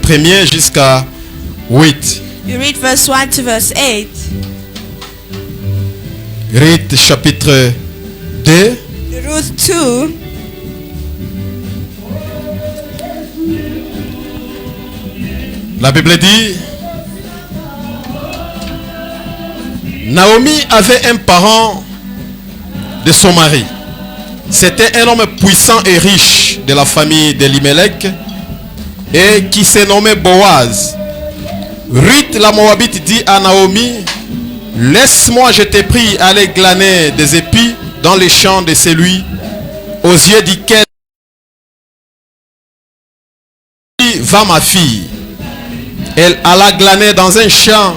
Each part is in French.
1er jusqu'à 8. We read verse 1 to verse 8. Ruth chapitre 2. Ruth 2. La Bible dit, Naomi avait un parent de son mari. C'était un homme puissant et riche de la famille d'Elimelech et qui se nommait Boaz. Ruth la Moabite dit à Naomi, laisse-moi, je t'ai pris, aller glaner des épis dans les champs de celui aux yeux duquel va ma fille. Elle alla glaner dans un champ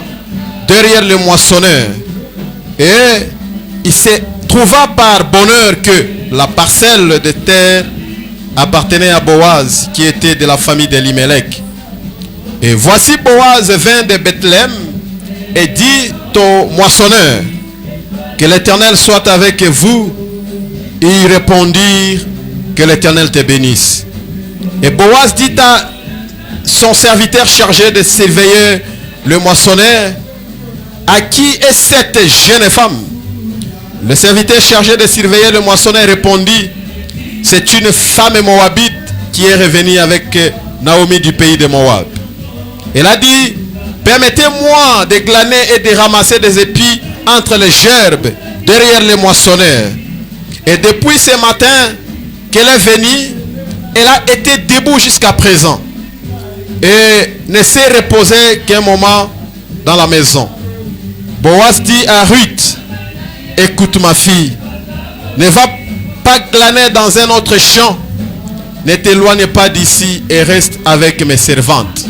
derrière le moissonneur. Et il se trouva par bonheur que la parcelle de terre appartenait à Boaz, qui était de la famille d'Elimelech. Et voici Boaz vint de Bethléem et dit au moissonneur, que l'Éternel soit avec vous. Ils répondirent, que l'Éternel te bénisse. Et Boaz dit à son serviteur chargé de surveiller le moissonneur, à qui est cette jeune femme? Le serviteur chargé de surveiller le moissonneur répondit, c'est une femme moabite qui est revenue avec Naomi du pays de Moab. Elle a dit, permettez-moi de glaner et de ramasser des épis entre les gerbes derrière le moissonneur. Et depuis ce matin qu'elle est venue, elle a été debout jusqu'à présent et ne s'est reposée qu'un moment dans la maison. Boaz dit à Ruth, écoute ma fille, ne va pas glaner dans un autre champ, ne t'éloigne pas d'ici et reste avec mes servantes.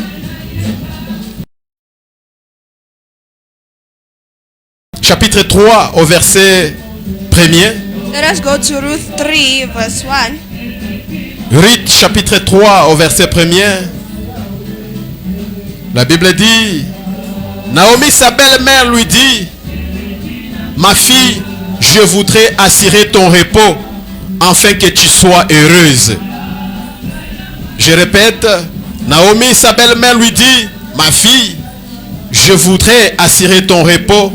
Chapitre 3 au verset 1er. Let us go to Ruth 3 verse 1. Ruth chapitre 3 au verset 1er. La Bible dit, Naomi sa belle-mère lui dit, ma fille, je voudrais assurer ton repos afin que tu sois heureuse. Je répète, Naomi sa belle-mère lui dit, ma fille, je voudrais assurer ton repos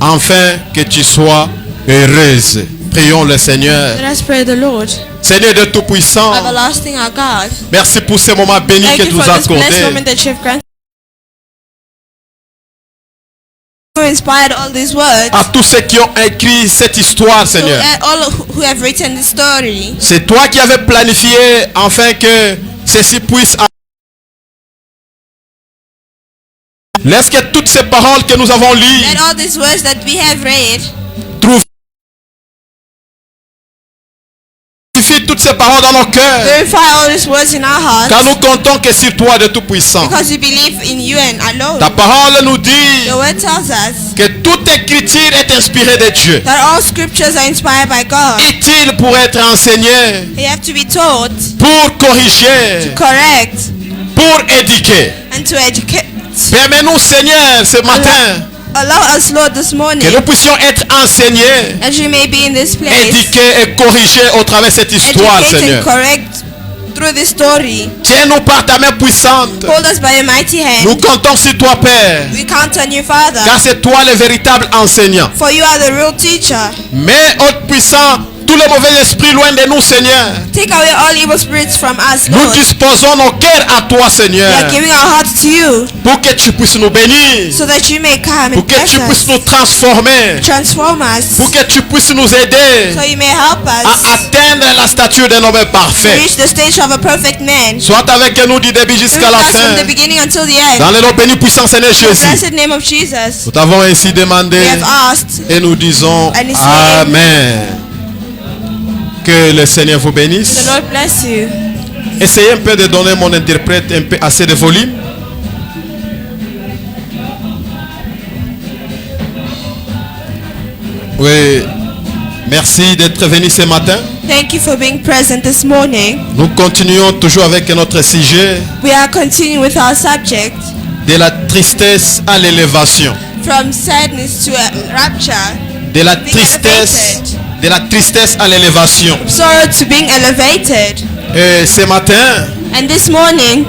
afin que tu sois heureuse. Prions le Seigneur. Let us pray the Lord. Seigneur de Tout-Puissant, Everlasting our God. merci pour ce moment béni Thank que you tu nous for as this blessed accordé. moment that you have granted. Who inspired all these words. À tous ceux qui ont écrit cette histoire, So, Seigneur. all who have written the story. C'est toi qui avais planifié afin que ceci puisse. Laisse que toutes ces paroles que nous avons lues Let all these words that we have read. trouvent toutes ces paroles dans nos cœurs. Verify all these words in our hearts. Car nous comptons que sur toi de Tout-Puissant. Because we believe in you and alone. Ta parole nous dit The word tells us que toute écriture est inspirée de Dieu. that all scriptures are inspired by God. Utile pour être enseigné, You have to be taught, pour corriger, correct, pour éduquer. and to educate. Permets-nous, Seigneur, ce matin, Allow us, Lord, this morning, que nous puissions être enseignés, as you may be in this place, éduqués et corrigés au travers de cette histoire, educate and Seigneur. correct through this story. Tiens-nous par ta main puissante. Hold us by your mighty Nous hand. comptons sur toi, Père, We count on you, Father, car c'est toi le véritable enseignant. for you are the real teacher. Mais, ô puissant, tous les mauvais esprits loin de nous, Seigneur. Take away all evil spirits from us, Nous Lord. disposons nos cœurs à toi, We are Seigneur, giving our hearts to you, pour que tu puisses nous bénir, so that you may come pour and que bless tu puisses us, nous transformer, transform us, pour que tu puisses nous aider so you may help à us atteindre la stature d'un homme to parfait. reach the stage of a perfect man. Sois avec nous du début Be jusqu'à with la us from the fin. beginning until the end. Dans le nom béni puissant Seigneur In the Jésus. blessed name of Jesus, Nous t'avons ainsi demandé we have asked, et nous disons and we say Amen. Que le Seigneur vous the bénisse. Lord bless you. Essayez un peu de donner mon interprète un peu assez de volume. Oui. Merci d'être venu ce matin. Thank you for being present this morning. Nous continuons toujours avec notre sujet We are continuing with our subject, de la tristesse à l'élévation. from sadness to a rapture, De la tristesse à l'élévation. sorrow to being elevated. Et ce matin, And this morning,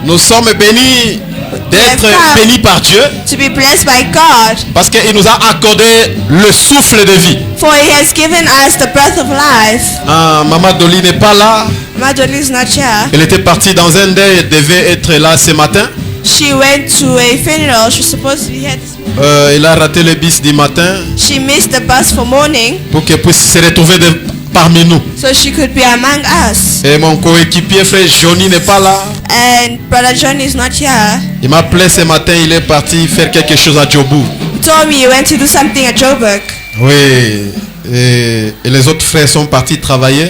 Nous sommes bénis d'être bénis par Dieu to be blessed by God, parce qu'il nous a accordé le souffle de vie. for He has given us the breath of life. Ah, Maman Dolly n'est pas là. Madoli is not here. Elle était partie dans un deuil. Elle devait être là ce matin. She went to a funeral. She was supposed to be here this morning. Il a raté le bus du matin She missed the bus for morning, pour qu'elle puisse se retrouver parmi nous. so she could be among us. Et mon coéquipier frère Johnny n'est pas là. And Brother John is not here. Il m'a appelé ce matin. Il est parti faire quelque chose à Djobu. He told me he went to do something at Joburg. Oui. Et les autres frères sont partis travailler.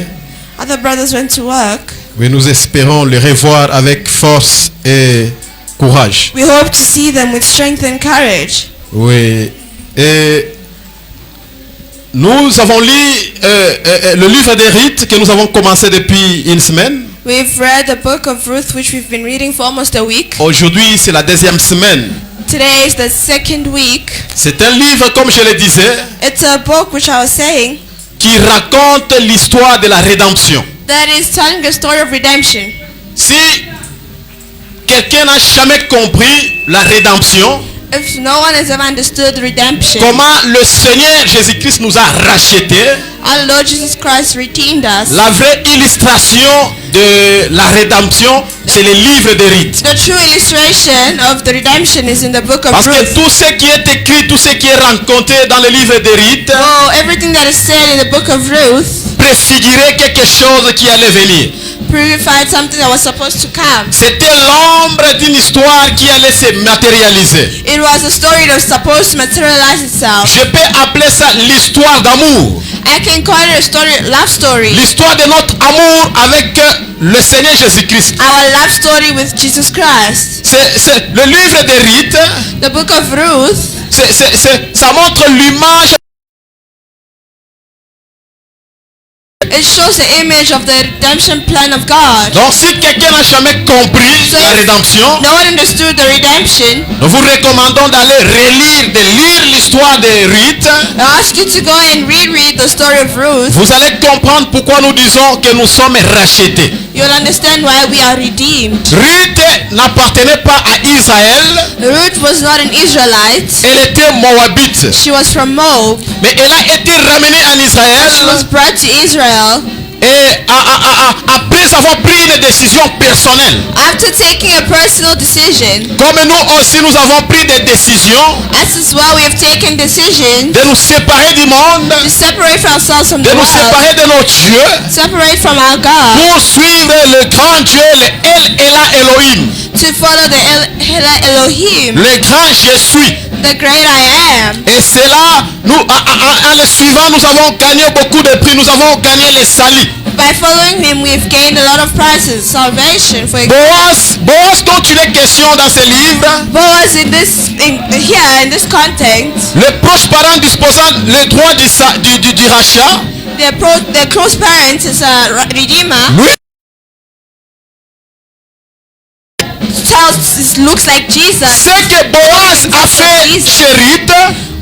Other brothers went to work. Oui, nous espérons les revoir avec force et courage. We hope to see them with strength and courage. Oui. Et nous avons lu le livre des rites que nous avons commencé depuis une semaine. We've read the book of Ruth, which we've been reading for almost a week. Aujourd'hui, c'est la deuxième semaine. Today is the second week. C'est un livre, comme je le disais, It's a book which I was saying qui raconte l'histoire de la rédemption. that is telling the story of redemption. Si quelqu'un n'a jamais compris la rédemption, If no one has ever understood redemption, comment le Seigneur Jésus-Christ nous a rachetés, our Lord Jesus Christ redeemed us. la vraie illustration de la rédemption, c'est le livre des rites. The true illustration of the redemption is in the book of Parce que Ruth. tout ce qui est écrit, tout ce qui est rencontré dans le livre des rites, Oh, everything that is said in the book of Ruth préfigurait quelque chose qui allait venir. purified something that was supposed to come. C'était l'ombre d'une histoire qui allait se matérialiser. It was a story that was supposed to materialize itself. Je peux appeler ça l'histoire d'amour. I can call it a story, love story. L'histoire de notre amour avec le Seigneur Jésus-Christ. Our love story with Jesus Christ. C'est le livre des rites. The book of Ruth, Ça montre l'image. it shows the image of the redemption plan of God. Donc si quelqu'un n'a jamais compris la rédemption, No one understood the redemption. nous vous recommandons d'aller de lire l'histoire des rites. I ask you to go and reread the story of Ruth. Vous allez comprendre pourquoi nous disons que nous sommes rachetés. You'll understand why we are redeemed. Ruth n'appartenait pas à Israël. Ruth was not an Israelite. Elle était moabite. She was from Moab. Mais elle a été ramenée en Israël. She was brought to Israel. Et après avoir pris une décision personnelle. After taking a personal decision, Comme nous aussi nous avons pris des décisions as is why we have taken decisions de nous séparer du monde, to separate ourselves from de the nous world, séparer de nos dieux, separate from our God, pour suivre le grand Dieu, le El Elohim, to follow the Elohim, le grand Je suis. the great I am. Et c'est là, nous, en le suivant, nous avons gagné beaucoup de prix, nous avons gagné les salis. By following him, we've gained a lot of prizes, salvation, for Boaz dont il est question dans ce livre, Boaz in this content, le proche parent disposant le droit du rachat, the close parent is a redeemer. lui, Looks like Jesus. ce que Boaz a fait chez Ruth,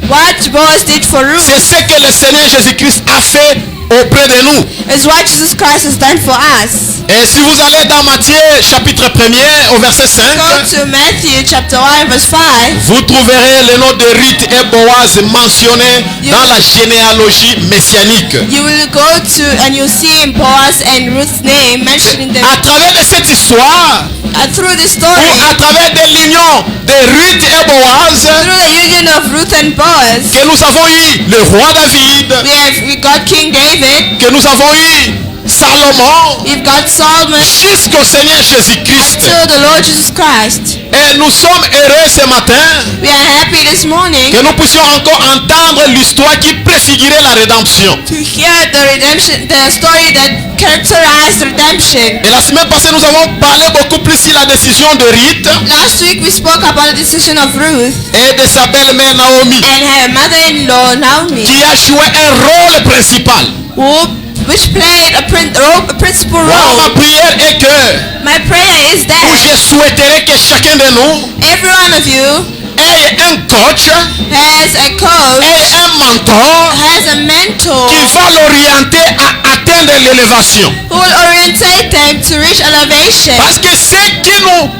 What Boaz did for Ruth c'est ce que le Seigneur Jésus-Christ a fait auprès de nous. is what Jesus Christ has done for us. Et si vous allez dans Matthieu chapitre 1er au verset 5, Go to Matthew chapter 1 verse 5. vous trouverez le nom de Ruth et Boaz mentionné dans la généalogie messianique. You will go to and you'll see Boaz and Ruth's name mentioned in the À travers de cette histoire, through this ou story, à travers de l'union de Ruth et Boaz, through the union of Ruth and Boaz, que nous avons eu le roi David, we got King David, que nous avons eu Salomon, we've got Solomon, jusqu'au Seigneur Jésus-Christ. to the Lord Jesus Christ. Et nous sommes heureux ce matin We are happy this morning que nous puissions encore entendre l'histoire qui préfigurait la rédemption. to hear the redemption, the story that characterized redemption. Et la semaine passée, nous avons parlé beaucoup plus sur la décision de Ruth Last week we spoke about the decision of Ruth et de sa belle-mère Naomi, and her mother-in-law Naomi, qui a joué un rôle principal. which played a principal Moi, ma role. prière est que, My prayer is où that je souhaiterais que chacun de nous every one of you ait un coach, has a coach, ait un mentor has a mentor qui va l'orienter à atteindre l'élévation. who will orientate them to reach elevation. Parce que ce qui nous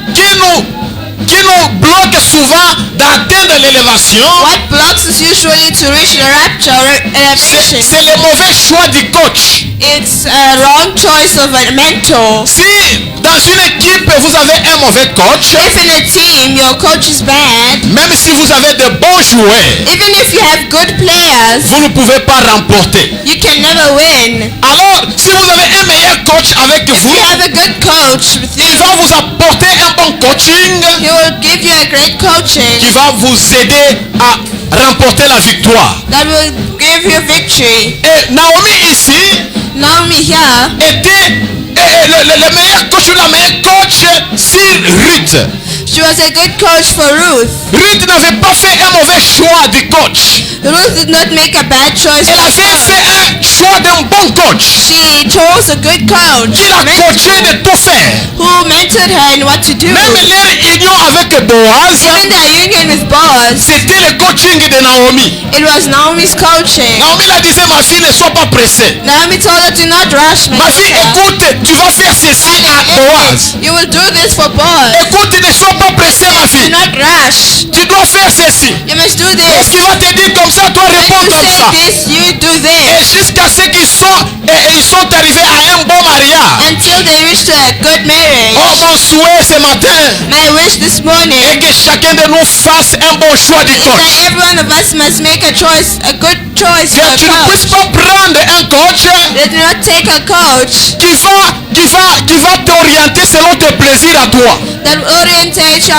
bloque souvent d'atteindre l'élévation, What blocks us usually to reach the rapture or elevation? c'est le mauvais choix du coach. It's a wrong choice of a mentor. Si dans une équipe vous avez un mauvais coach, If in a team your coach is bad, même si vous avez de bons joueurs, even if you have good players, vous ne pouvez pas remporter. you can never win. Alors, si vous avez un meilleur coach avec If vous, you have a good coach with il you, va vous apporter un bon coaching he will give you a great coaching qui va vous aider à remporter la victoire. that will give you victory. Et Naomi ici Naomi here était le meilleur coach ou la meilleure coach sur Ruth. She was a good coach for Ruth. Ruth n'avait pas fait un mauvais choix de coach. Ruth did not make a bad choice. Elle avait fait un choix d'un bon coach. She chose a good coach Qui l'a coaché de tout faire. who mentored her in what to do. Même leur union avec Boaz, Even their union with Boaz, c'était le coaching de Naomi. it was Naomi's coaching. Naomi la disait, ma fille, ne sois pas pressée. Naomi told her, do not rush, my Ma fille, sister. écoute, tu vas faire ceci à Boaz. You will do this for Boaz. Écoute, ne sois pas pressée, ma Do fille. not rush. Tu dois faire ceci. You must do Et this. tu vas te dire comme ça, toi réponds You comme ça. say this, you do Et this. jusqu'à ce qu'ils sont arrivés à un bon mariage. Until they reach to a good marriage. Oh, mon souhait ce matin My wish this morning est que chacun de nous fasse un bon choix de is coach. that every one of us must make a choice, a good choice for Que a tu ne puisses coach. pas prendre un coach They do not take a coach qui va t'orienter selon tes plaisirs à toi. that will orientate you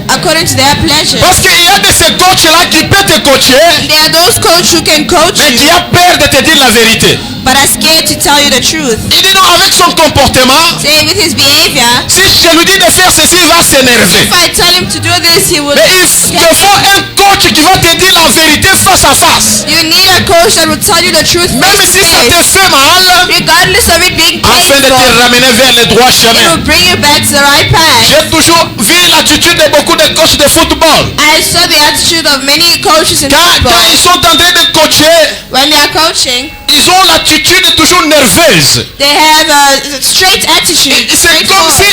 according to their pleasure. Parce qu'il y a de ces coachs-là qui peuvent te coacher, There are those coaches who can coach mais qui you, a peur de te dire la vérité. but are scared to tell you the truth. Il dit non, avec son comportement, Say with his behavior, si je lui dis de faire ceci, il va s'énerver. if I tell him to do this, he will. Mais il te faut un coach qui va te dire la vérité face à face. You need a coach that will tell you the truth Même face si to ça te face, fait mal, regardless of it being afin de te painful. ramener vers le droit It chemin. will bring you back to the right path. J'ai toujours vu l'attitude de beaucoup de coachs de football. I saw the attitude of many coaches in Quand football. ils sont en train de coacher, When they are coaching, ils ont l'attitude toujours nerveuse. they have a straight attitude. Et c'est comme si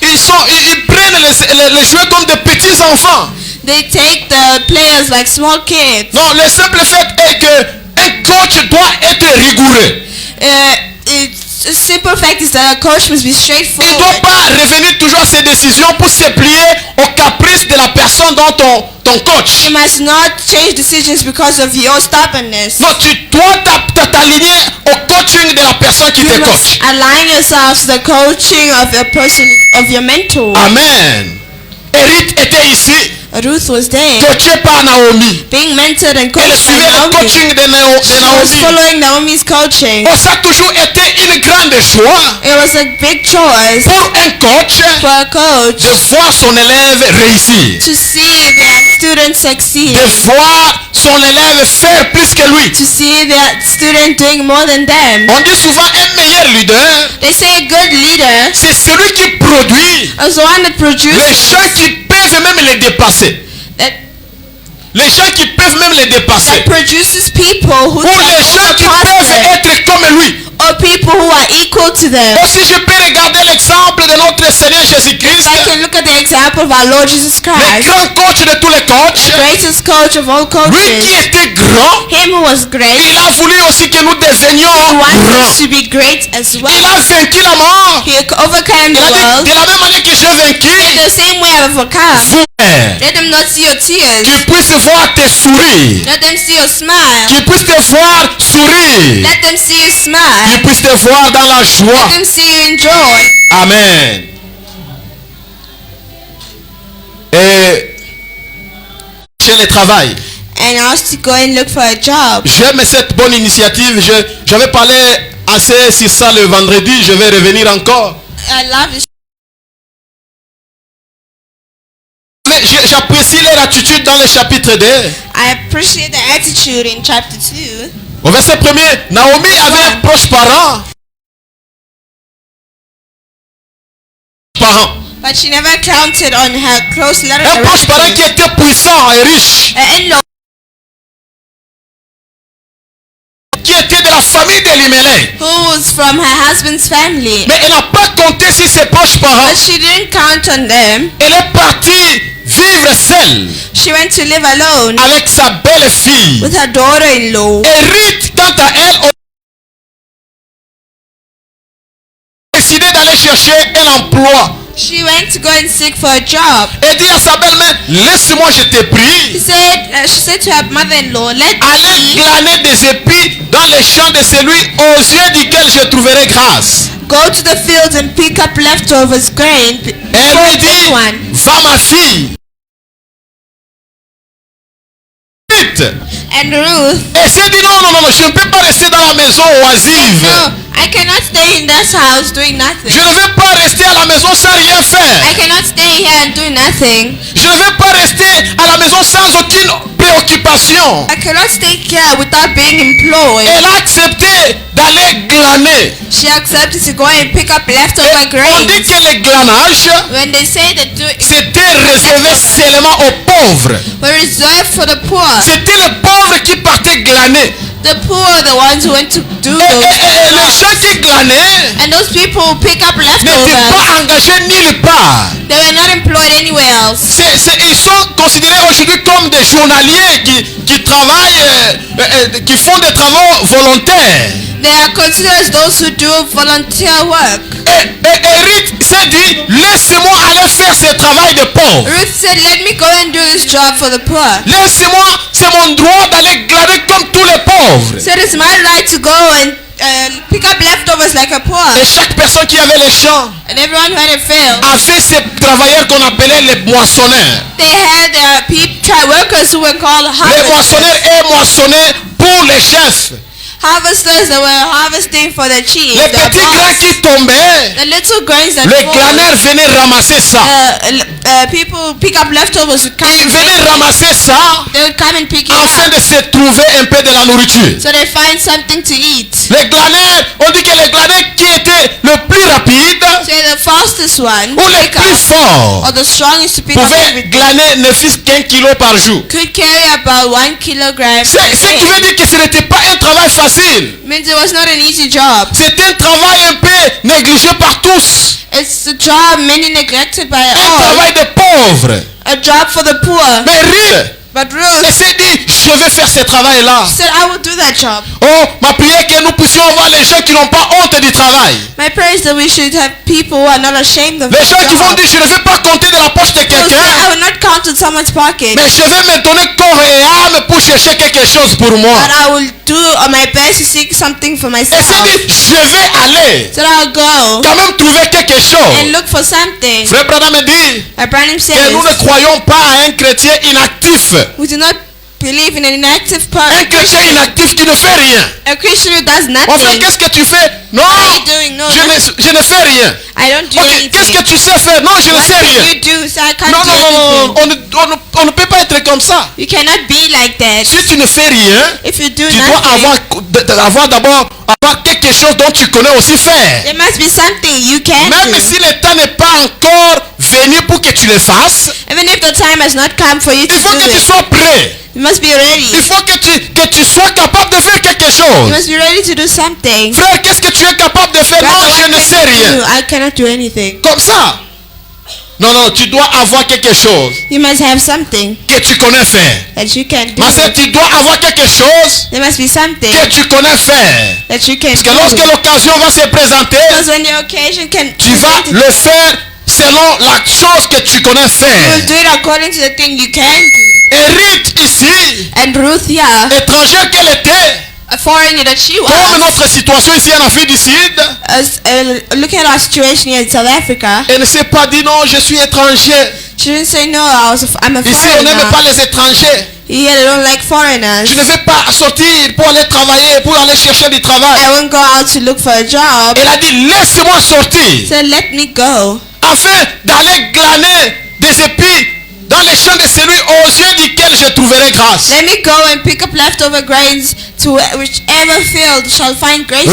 ils prennent les joueurs comme des petits enfants. They take the players like small kids. Non, le simple fait est que un coach doit être rigoureux. It's a simple fact is that a coach must be Il ne straightforward. doit pas revenir toujours à ses décisions pour se plier aux caprices de la personne dont ton coach. You must not change decisions because of your stubbornness. Non, tu dois t'aligner au coaching de la personne qui You te must coach. align yourself to the coaching of a person, of your mentor. Amen. Eric était ici, Ruth was there, coaché par Naomi. being mentored and Elle coached by suivait le Naomi. coaching de She was Naomi. following Naomi's coaching. Oh, ça a toujours été une grande joie It was a big choice pour un coach for a coach de voir son élève réussir. to see their student succeed, De voir son élève faire plus que lui. to see their student doing more than them. On dit souvent un meilleur leader, They say a good leader c'est celui qui produit is the one that les produces gens qui peuvent même les dépasser. that Les gens qui peuvent même les dépasser. produces people who Ou les gens qui surpass peuvent them, être comme lui. or people who are equal to them. Aussi, je peux regarder l'exemple de notre Seigneur Jésus-Christ, I can look at the example of our Lord Jesus le Christ, grand coach de tous les coachs. greatest coach of all Lui qui coaches. était grand, Him who was great, il a voulu aussi que nous devenions he wanted grands. us to be great as Il well. a vaincu la mort. He overcame Il the a dit, world de la même manière que j'ai vaincu, in the same way I've overcome. vous, Let them not see your tears. qu'ils puissent voir tes sourires, Let them see your smile. qu'ils puissent te voir sourire, Let them see you smile. qu'ils puissent te voir dans la joie. Let them see you enjoy. Amen. Et chez le travail, And asked to go and look for a job. j'aime cette bonne initiative. J'avais parlé assez sur ça le vendredi. Je vais revenir encore. I love this. Mais j'apprécie leur attitude dans le chapitre 2. I appreciate the attitude in chapter 2. Au verset 1er, Naomi avait un proche parent. But she never counted on her close Un proche parent qui relatives. était puissant et riche, An in-law qui était de la la famille d'Elimelech. who was from her husband's family. Mais elle n'a pas compté sur ses proches parents. But she didn't count on them. Elle est partie vivre seule She went to live alone avec sa belle-fille. with her daughter-in-law. Et Ruth, quant à elle, a décidé d'aller chercher un emploi. She went to go and seek for a job. Elle dit à sa belle-mère, laisse-moi, je te prie, She said to her mother-in-law, let aller me glaner des épis dans les champs de celui aux yeux duquel je trouverai grâce. go to the fields and pick up leftovers grain. Elle for lui this dit, one. va ma fille. Ruth. And Ruth, Elle s'est dit, non, je ne peux pas rester dans la maison oisive. no, I cannot stay in this house doing nothing. Je ne vais pas rester à la maison sans rien faire. I cannot stay here and do nothing. Je ne vais pas rester à la maison sans aucune préoccupation. I cannot stay here without being employed. Elle a accepté d'aller glaner. She accepted to go and pick up leftover On dit grain. que le glanage, When they say that c'était réservé seulement aux pauvres. were reserved for the poor. C'était les pauvres qui partaient glaner. The poor are the ones who went to do Et those les jobs. gens qui glanaient And those people who pick up n'étaient leftovers, pas engagés nulle part. they were not employed anywhere else. Ils sont considérés aujourd'hui comme des journaliers qui travaillent, qui font des travaux volontaires. They are considered as those who do volunteer work. Et Ruth s'est dit, laissez-moi aller faire ce travail de pauvre. Ruth said, let me go and do this job for the poor. Laissez-moi, c'est mon droit d'aller glaner comme tous les pauvres. Said it's my right to go and pick up leftovers like a poor. Et chaque personne qui avait les champs And everyone who had a field, avait ces travailleurs qu'on appelait les moissonneurs. they had workers who were called Les harvesters. moissonneurs et moissonnaient pour les chefs. Harvesters that were harvesting for the chief. Les The petits grains boss. qui tombaient, The little grains that les fall, glaneurs venaient ramasser ça. people pick up leftovers would come Ils and venaient ramasser ça they would come and pick it afin up de se trouver un peu de la nourriture. so they find something to eat. Les glaneurs, on dit que les glaneurs qui étaient le plus rapide So the fastest one ou to les pick plus up, forts or the strongest to pick up pouvaient everything, glaner ne fût-ce qu'un kilo par jour. could carry about 1 kilogram. Ce qui veut dire que ce n'était pas un travail facile. Means it was not an easy job. C'était un travail un peu négligé par tous. It's a job many neglected by Un all. travail de pauvres. A job for the poor. Mais Ruth, But elle Ruth s'est dit, je vais faire ce travail-là. said, I will do that job. Oh, ma prière est que nous puissions avoir les gens qui n'ont pas honte du travail. My prayer is that we should have people who are not ashamed of Les their gens qui vont job. dire, je ne vais pas compter de la poche de So say, quelqu'un, I will not count in someone's pocket, mais je vais me donner corps et âme pour chercher quelque chose pour moi. but I will do my best to seek something for Elle myself. s'est dit, je vais aller So I'll go quand même trouver quelque and chose. look for something. Frère Branham me dit Branham que says, nous ne croyons pas à un chrétien inactif. we do not believe in an inactive Un chrétien inactif qui ne fait rien. a Christian who does Mon frère, nothing. qu'est-ce que tu fais? Non, What are you doing? No, je ne fais rien. I don't do Ok, qu'est-ce que anything. tu sais faire? Non, je ne What sais can rien. you do? So I can't Non, do non, anything. on ne peut pas être comme ça. You cannot be like that. Si tu ne fais rien, If you do tu dois nothing, avoir d'abord quelque chose dont tu connais aussi faire. there must be something you can Même do. si le temps n'est pas encore venu pour que tu le fasses, Even if the time has not come for you to il faut do que tu it, sois prêt. you must be ready. Il faut que tu sois capable de faire quelque You chose. must be ready to do something. Frère, qu'est-ce que tu es capable de faire? Non, Brother, je what ne can sais you rien. do? I cannot do anything. Comme ça. Non, tu dois avoir quelque chose You must have something que tu connais faire. that you can do. Ma soeur, tu dois avoir quelque chose There must be something que tu connais faire. that you can Parce que lorsque do. l'occasion va se présenter, Because when the occasion can tu vas present it, le faire selon la chose que tu connais you will faire. do it according to the thing you can do. Et Ruth ici, And Ruth here, étrangère qu'elle était, a foreigner that she comme was, notre situation ici en Afrique du Sud, looking at our situation here in South Africa, elle ne s'est pas dit non, je suis étranger. she didn't say no, I'm a Ici, on n'aime pas foreigner. les étrangers. Here they don't like foreigners. Je ne vais pas sortir pour aller travailler, pour aller chercher du travail. I won't go out to look for a job. Elle a dit, laisse-moi sortir, So let me go, afin d'aller glaner des épis dans les champs de celui aux yeux duquel je trouverai grâce. let me go and pick up leftover grains to whichever field shall find grace.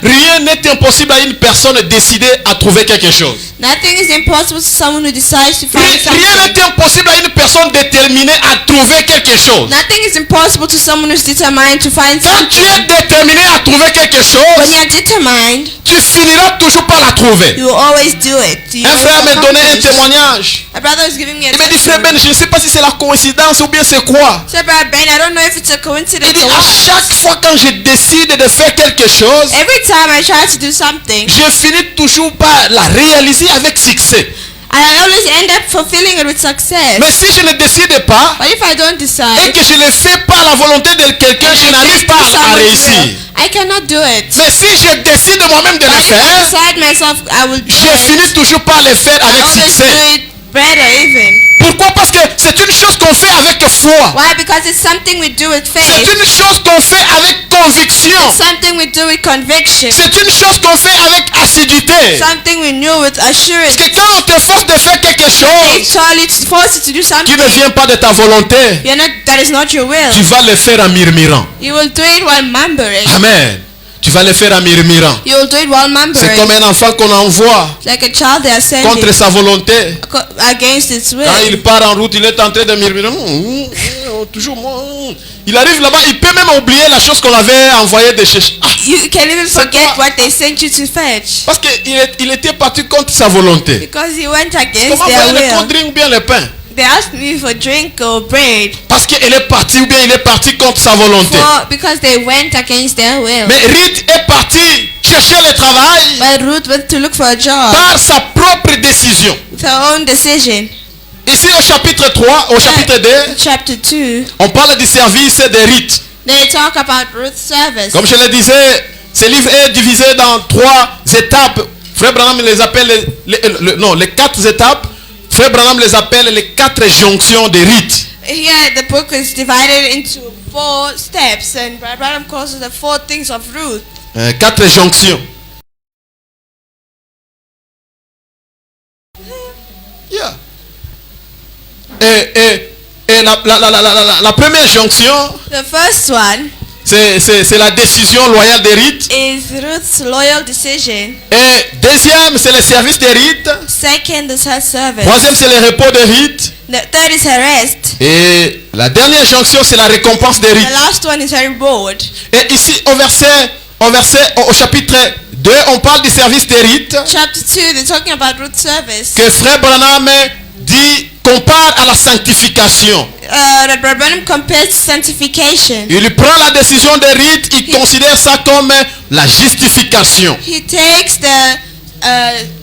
Rien n'est impossible à une personne décidée à trouver quelque chose. Nothing is impossible to someone who decides to find Rien something. n'est impossible à une personne déterminée à trouver quelque chose. Nothing is impossible to someone who's determined to find Quand tu es something. déterminé à trouver quelque When chose, you're determined, tu finiras toujours par la trouver. you will always do it. You Un frère will m'a donné un accomplish. témoignage. My brother is giving me a Il m'a dit, frère Ben, testimony. je ne sais pas si c'est la coïncidence ou bien c'est quoi. So, Brother Ben, I don't know if it's a Il coincidence dit, or à what. chaque fois quand je décide de faire quelque chose, Every time I try to do something, je finis toujours par la réaliser avec succès. I always end up fulfilling it with success. Mais si je ne décide pas But if I don't et decide, que je le fais par la volonté de quelqu'un, je n'arrive pas à réussir. I cannot do it. Mais si je décide moi-même de le But if I faire, decide myself, I will do je it. finis toujours par le faire I avec always do succès. it better even. Pourquoi? Parce que c'est une chose qu'on fait avec foi. Why? Because it's something we do with C'est faith. une chose qu'on fait avec conviction. Something we do with conviction. C'est une chose qu'on fait avec assiduité. Something we knew with Parce assurance. que quand on te force de faire quelque They chose Charlie force you to do qui something. ne vient pas de ta volonté, That is not your will. tu vas le faire en murmurant. You will do it while mumbling. Amen. Tu vas le faire en murmurant. You will do it while C'est comme mumbling. un enfant qu'on envoie Like a child they are sending contre sa volonté. against its will. Quand il part en route, il est en train de murmurer. Toujours moi. Il arrive là-bas, il peut même oublier la chose qu'on avait envoyé de chercher. Ah, You can even C'est forget quoi? what they sent you to fetch. parce qu'il était parti contre sa volonté. Because he went against Comment their voyez le will. cold drink ou bien le pain? They asked me for drink or bread. Parce qu'il est parti ou bien il est parti contre sa volonté. Because they went against their will. Mais Ruth est parti chercher le travail But Ruth went to look for a job. par sa propre décision. With her own decision. Ici au chapitre 3, au chapitre 2, Chapter 2. on parle du service de Ruth. They talk about Ruth's service. Comme je le disais, ce livre est divisé dans 3 étapes. Frère Branham les appelle les 4 étapes. Frère Branham les appelle les 4 jonctions de Ruth. Here the book is divided into 4 steps, and Brother Branham calls it the 4 things of Ruth. 4 jonctions. Yeah. Et la première jonction, The first one c'est la décision loyale de Ruth. is Ruth's loyal decision. Et deuxième, c'est le service de Ruth. Second is her service. Troisième, c'est le repos de Ruth. The third is her rest. Et la dernière jonction, c'est la récompense de The Ruth. last one is her reward. Et ici, au chapitre 2, on parle du service de Ruth Chapter 2, they're talking about Ruth's service. que Frère Branham dit compare à la sanctification. That Brother Branham compares to sanctification. Il prend la décision de Ruth, il considère ça comme la justification. He takes the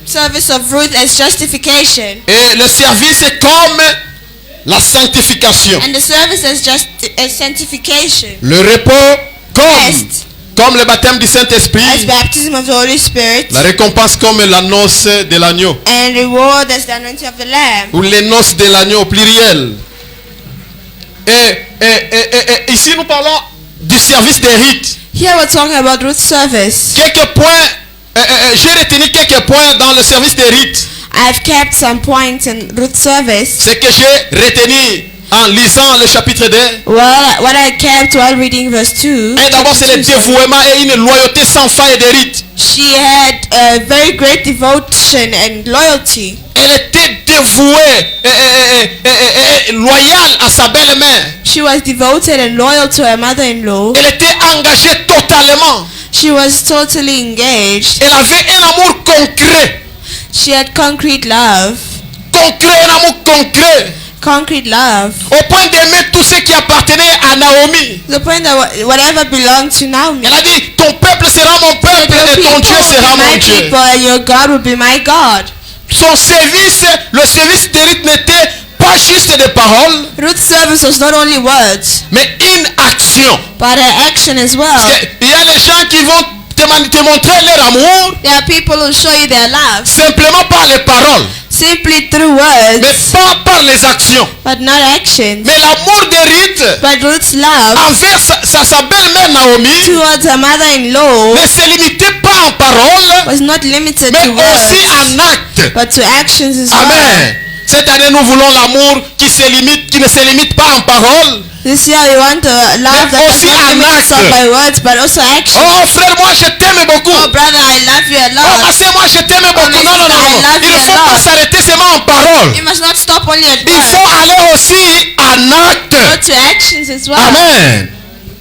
service of Ruth as justification, Et le service est comme la sanctification. and the service as sanctification. Le repos Rest comme le baptême du as Saint-Esprit. baptism of the Holy Spirit, La récompense comme la noce de l'agneau. and reward as the anointing of the Lamb. Ou les noces de l'agneau au pluriel. Et ici nous parlons du service de Ruth. Here we're talking about Ruth's service. Quelques points, j'ai retenu quelques points dans le service de Ruth. I've kept some points in Ruth's service. Ce que j'ai retenu en lisant le chapitre 2. Well, what I kept while reading verse 2. Et d'abord c'est le dévouement et une loyauté sans faille de Ruth. She had a very great devotion and loyalty. Elle était dévouée et loyale à sa belle-mère. She was devoted and loyal to her mother-in-law. Elle était engagée totalement. She was totally engaged. Elle avait un amour concret. She had concrete love. Concret, un amour concret. Concrete love. Au point d'aimer tout ce qui appartenait à Naomi. The point that whatever belonged to Naomi. Elle a dit, ton peuple sera mon peuple Your et ton Dieu people sera will be mon my Dieu. people and your God will be my God. Son service, le service de Ruth n'était pas juste des paroles, Ruth's service was not only words, mais une action. but her action as well. Il y a les gens qui vont te montrer leur amour There are people who show you their love simplement par les paroles, simply through mais words, pas par les actions. but not actions. Mais l'amour de Ruth But Ruth's love envers sa belle-mère Naomi towards her mother-in-law ne se limitait pas en paroles, was not limited mais to aussi words, en actes. but to actions as well. Amen. Cette année, nous voulons l'amour qui ne se limite pas en parole. This year we want a love that aussi does not en limit itself acte. by words but also action. Oh frère, moi je t'aime beaucoup. Oh brother, I love you a Oh lot. ma sœur, moi je t'aime beaucoup. my Non, non, non, sister, I non. love Il you ne a faut pas lot. s'arrêter seulement en parole. You must not stop only at Il faut words. aller aussi en acte. Go to actions as well. Amen.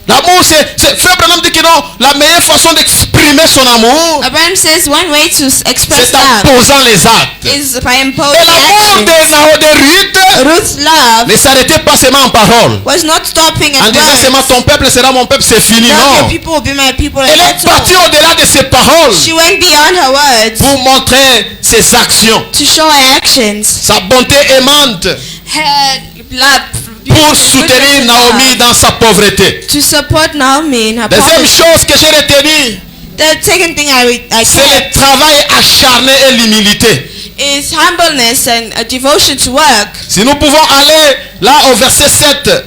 L'amour, Frère Branham dit que non, la meilleure façon d'exprimer son amour, Abraham says one way to express c'est en love posant les actes. is by Et imposing l'amour action. de Ruth Ruth's love ne s'arrêtait pas seulement en parole. was not stopping En at disant seulement words. ton peuple sera mon peuple, c'est fini. Love your Non. people will be my people. Elle And est that's partie all. au-delà de ses paroles She went beyond her words pour montrer ses actions. to show her actions. Sa bonté aimante Her love pour soutenir Naomi dans sa pauvreté. to support Naomi in her Deuxième poverty. chose que j'ai retenue, The second thing I c'est le kept travail acharné et l'humilité. is humbleness and a devotion to work. Si nous pouvons aller là au verset 7.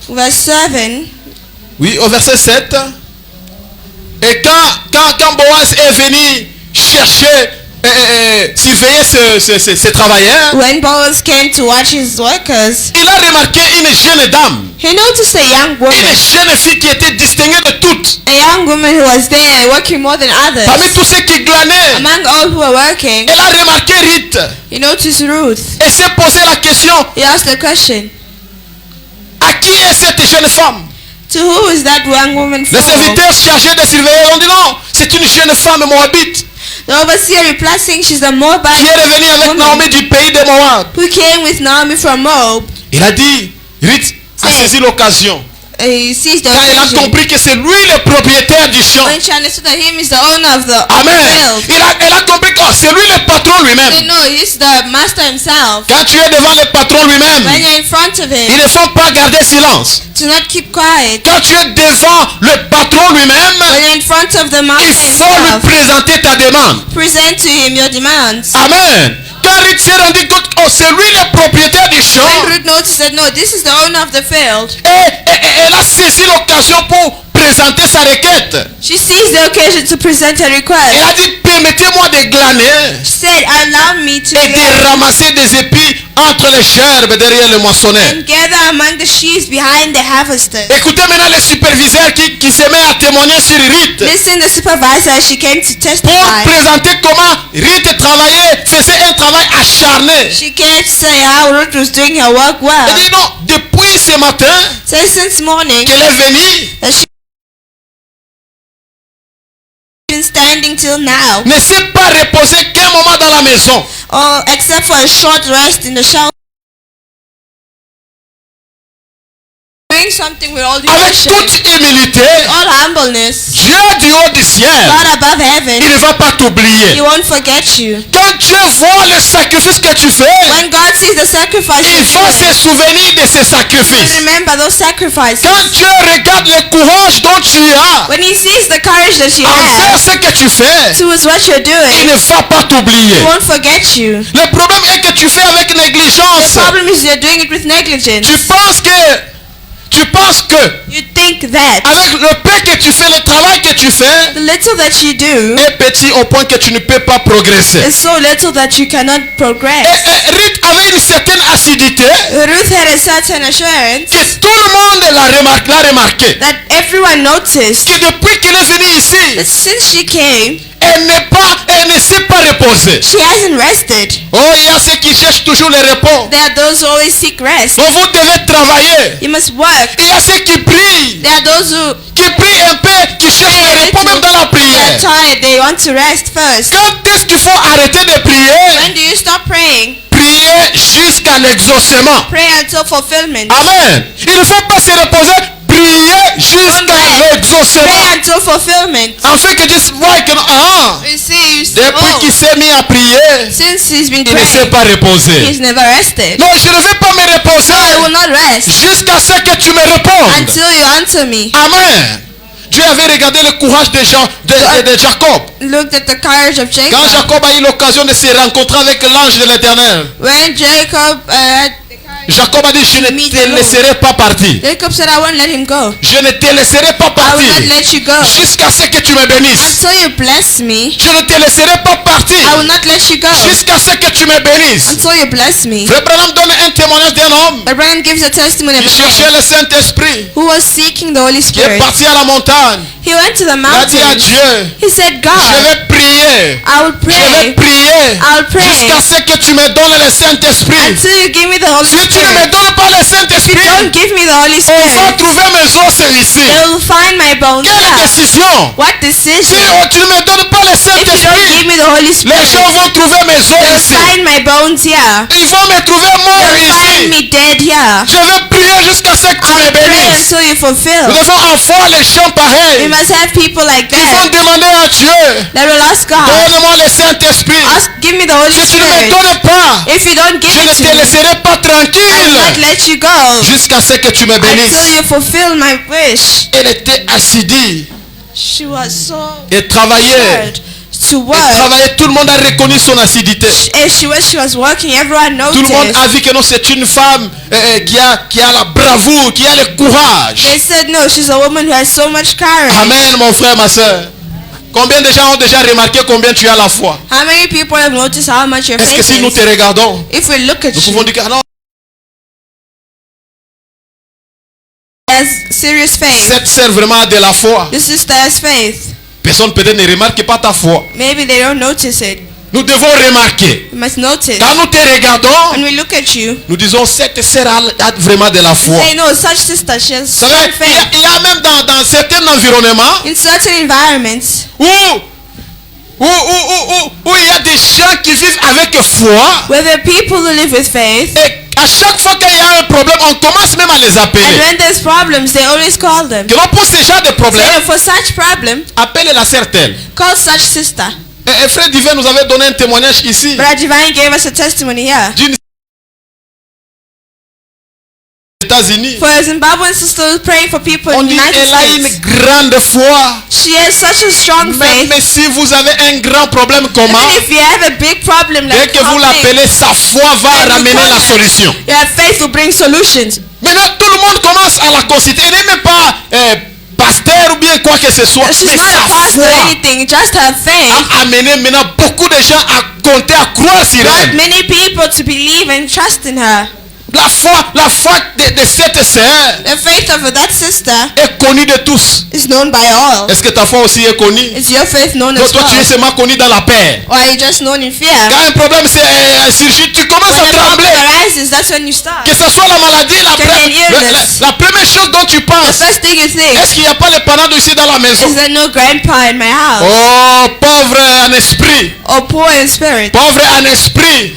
Verse 7. Oui, au verset 7. Et quand Boaz est venu chercher, surveiller ses travailleurs, When Boaz came to watch his workers, il a remarqué une jeune dame, he noticed a young woman, une jeune fille qui était distinguée de toutes. a young woman who was there working more than Parmi others. tous ceux qui glanaient, Among all who were working, elle a remarqué Ruth he noticed Ruth. et s'est posé la question, He asked the question, à qui est cette jeune femme? to who is that young woman Les for? serviteurs chargés de surveiller ont dit non, c'est une jeune femme moabite The overseer replied saying she's a qui Moabite est revenue avec woman Naomi du pays de Moab. who came with Naomi from Moab. Il a dit, Ruth a C'est- saisi l'occasion. He seized the Quand il a occasion. compris que c'est lui le propriétaire du champ. When she understood that him is the owner of the Amen. field, Elle a compris que c'est lui le patron they lui-même. know he's the master himself. Quand tu es devant le patron lui-même, When you're in front of il him, ne faut pas garder silence. to not keep quiet. Quand tu es devant le patron lui-même, When you're in front of the master il faut lui himself, présenter ta demande. present to him your demands. Amen. Quand Ruth s'est rendu compte que c'est lui le propriétaire du champ, When Ruth noticed that no, this is the owner of the field, et elle a saisi l'occasion pour présenter sa requête. she seized the occasion to present her Elle request. a dit, permettez-moi de glaner She said, allow me to et de ramasser des épis entre les gerbes derrière le moissonneur. and gather among the sheaves behind the harvesters. Écoutez maintenant le superviseur qui se met à témoigner sur Ruth Listen, the supervisor, she came to pour testify. présenter comment Ruth travaillait, faisait un travail acharné. She came to say how Ruth was doing her work Elle well. dit non, depuis ce matin So since morning, qu'elle est venue, that she's been standing till now, ne s'est pas reposée qu'un moment dans la maison. or except for a short rest in the shower. Doing something with all Avec devotion, toute humilité, all humbleness, Dieu du haut du ciel, God above il heaven, ne va pas t'oublier. He won't forget you. Quand Dieu voit le sacrifice que tu fais, When God sees the sacrifice il you va se make, souvenir de ces sacrifices. remember those sacrifices. Quand Dieu regarde le courage dont tu as When He sees the courage that you envers have ce que tu fais, towards what you're il doing, ne va pas t'oublier. He won't forget you. Le problème est que tu fais avec The négligence. problem is you're doing it with negligence. Tu penses que You think that avec le peu que tu fais, le travail que tu fais, the little that you do est petit au point que tu ne peux pas progresser. is so little that you cannot progress. Et Ruth avait une certaine acidité Ruth had a certain assurance que tout le monde l'a remarqué. that everyone noticed Que depuis qu'elle est venue ici, that since she came, elle ne s'est pas reposée. she hasn't rested. Oh, il y a ceux qui cherchent toujours le repos. There are those who always seek rest. Donc vous devez travailler. You must work. Il y a ceux qui prient, There are those who qui prient un peu, qui cherchent le repos même dans la they are prière. tired, they want to rest first. Quand est-ce qu'il faut arrêter de prier? When do you stop praying? Prier jusqu'à l'exaucement. Pray until fulfillment. Amen. Il ne faut pas se reposer. Prier jusqu'à l'exaucement. Pray until fulfillment. Afin que Dieu voie que You see, you see, depuis qu'il s'est mis à prier, since he's been il ne s'est praying, pas reposé. he's never rested. Non, je ne vais pas me reposer I will not rest jusqu'à ce que tu me répondes. until you answer me. Amen. Dieu avait regardé le courage de Jacob. Looked at the courage of Quand Jacob. Jacob a eu l'occasion de se rencontrer avec l'ange de l'Éternel, When Jacob had the courage Jacob a dit, je ne te laisserai pas partir. Jacob said, I won't let him go. Je ne te laisserai pas I will partir not let you go jusqu'à ce que tu me bénisses. until you bless me. Je ne te laisserai pas partir I will not let you go jusqu'à ce que tu me bénisses. until you bless me. Frère Branham donne un témoignage d'un homme But Branham gives a testimony of qui a cherchait man le Saint-Esprit, who was seeking the Holy qui est Spirit. parti à la montagne. He went to the Il a dit à mountain. Dieu, He said, je God, vais prier. I will Je vais pray prier I'll pray jusqu'à ce que tu me donnes le Saint-Esprit. until you give me the Holy Si tu ne me Spirit. donnes pas le If you Saint-Esprit, don't give me the Holy on va Spirit, trouver mes os ici. they will find my bones Quelle here. décision! What Si decision? tu ne me donnes pas le If you don't give Saint-Esprit, me the Holy les Spirit, gens vont trouver mes they will os ici. find my bones here. Ils vont me trouver They mort will find ici. me dead here. Je vais prier jusqu'à ce que tu me I'll pray bénisses. until you Nous fulfill. devons avoir les gens We pareils. must have people like Ils vont that demander à Dieu, that will ask God, donne-moi le Saint-Esprit. give me the Holy Si tu ne me Spirit. donnes pas, If you don't give je ne it to te me, laisserai pas I will not tranquille let you go jusqu'à ce que tu me until bénisses. you fulfill my wish. Elle était assidue She was so et travaillait. hard to Elle work. travaillait. Tout le monde a reconnu son acidité. As she was working, everyone Tout le monde noticed. a vu que non, c'est une femme qui a la bravoure, qui a le courage. They said, no, she's a woman who has so much courage. Amen, mon frère, ma soeur. Combien de gens ont déjà remarqué combien tu as la foi? How many people have noticed how much your Est-ce que faith si nous is? te regardons, If we look at nous pouvons you, dire que ah non, has serious faith. cette sœur vraiment a de la foi. The sister has faith. Personne peut-être ne remarque pas ta foi. Maybe they don't notice it. Nous devons remarquer. We must notice. Quand nous te regardons, When we look at you, nous disons cette sœur a vraiment de la foi. say, no, such sister, she has Vous strong savez, faith. il y a même dans certains environnements In certain environments, où il y a des gens qui vivent avec foi. where there are people who live with faith, Et à chaque fois qu'il y a un problème, on commence même à les and appeler. when there's problems, they always call them. Que l'on pour ce genre de So problème, for such problem, appelle la sœur telle. call such sister. Et frère Divin nous avait donné un témoignage ici Brother Divine gave us a testimony here. d'une États-Unis. For a Zimbabwean sister who's praying for people On in the dit United elle a une States. grande foi. She has such a strong faith. Même si vous avez un grand problème comment, Even if you have a big problem dès like que vous something, l'appelez, sa foi va when you ramener call la it, solution. your faith will bring solutions. Maintenant, tout le monde commence à la considérer. Elle n'est même pas pasteur ou bien quoi que ce soit. She's Mais not sa a pastor or foi anything, just her faith a amené maintenant beaucoup de gens à compter, à croire sur brought elle. many people to believe and trust in her. La foi de cette sœur The faith of that sister est connue de tous. is known by all. Est-ce que ta foi aussi est connue? Is your faith known Toi, as toi, tu es well? seulement connu dans la paix. Or are you just known in fear? Quand un problème surgit, tu commences When à the problem trembler. arises, that's when you start. Que ce soit la maladie, la première chose dont tu The penses, first thing you think est-ce qu'il n'y a pas les parents ici dans la maison? is there no grandpa in my house? Oh, pauvre en esprit. Or poor in spirit? Pauvre en esprit.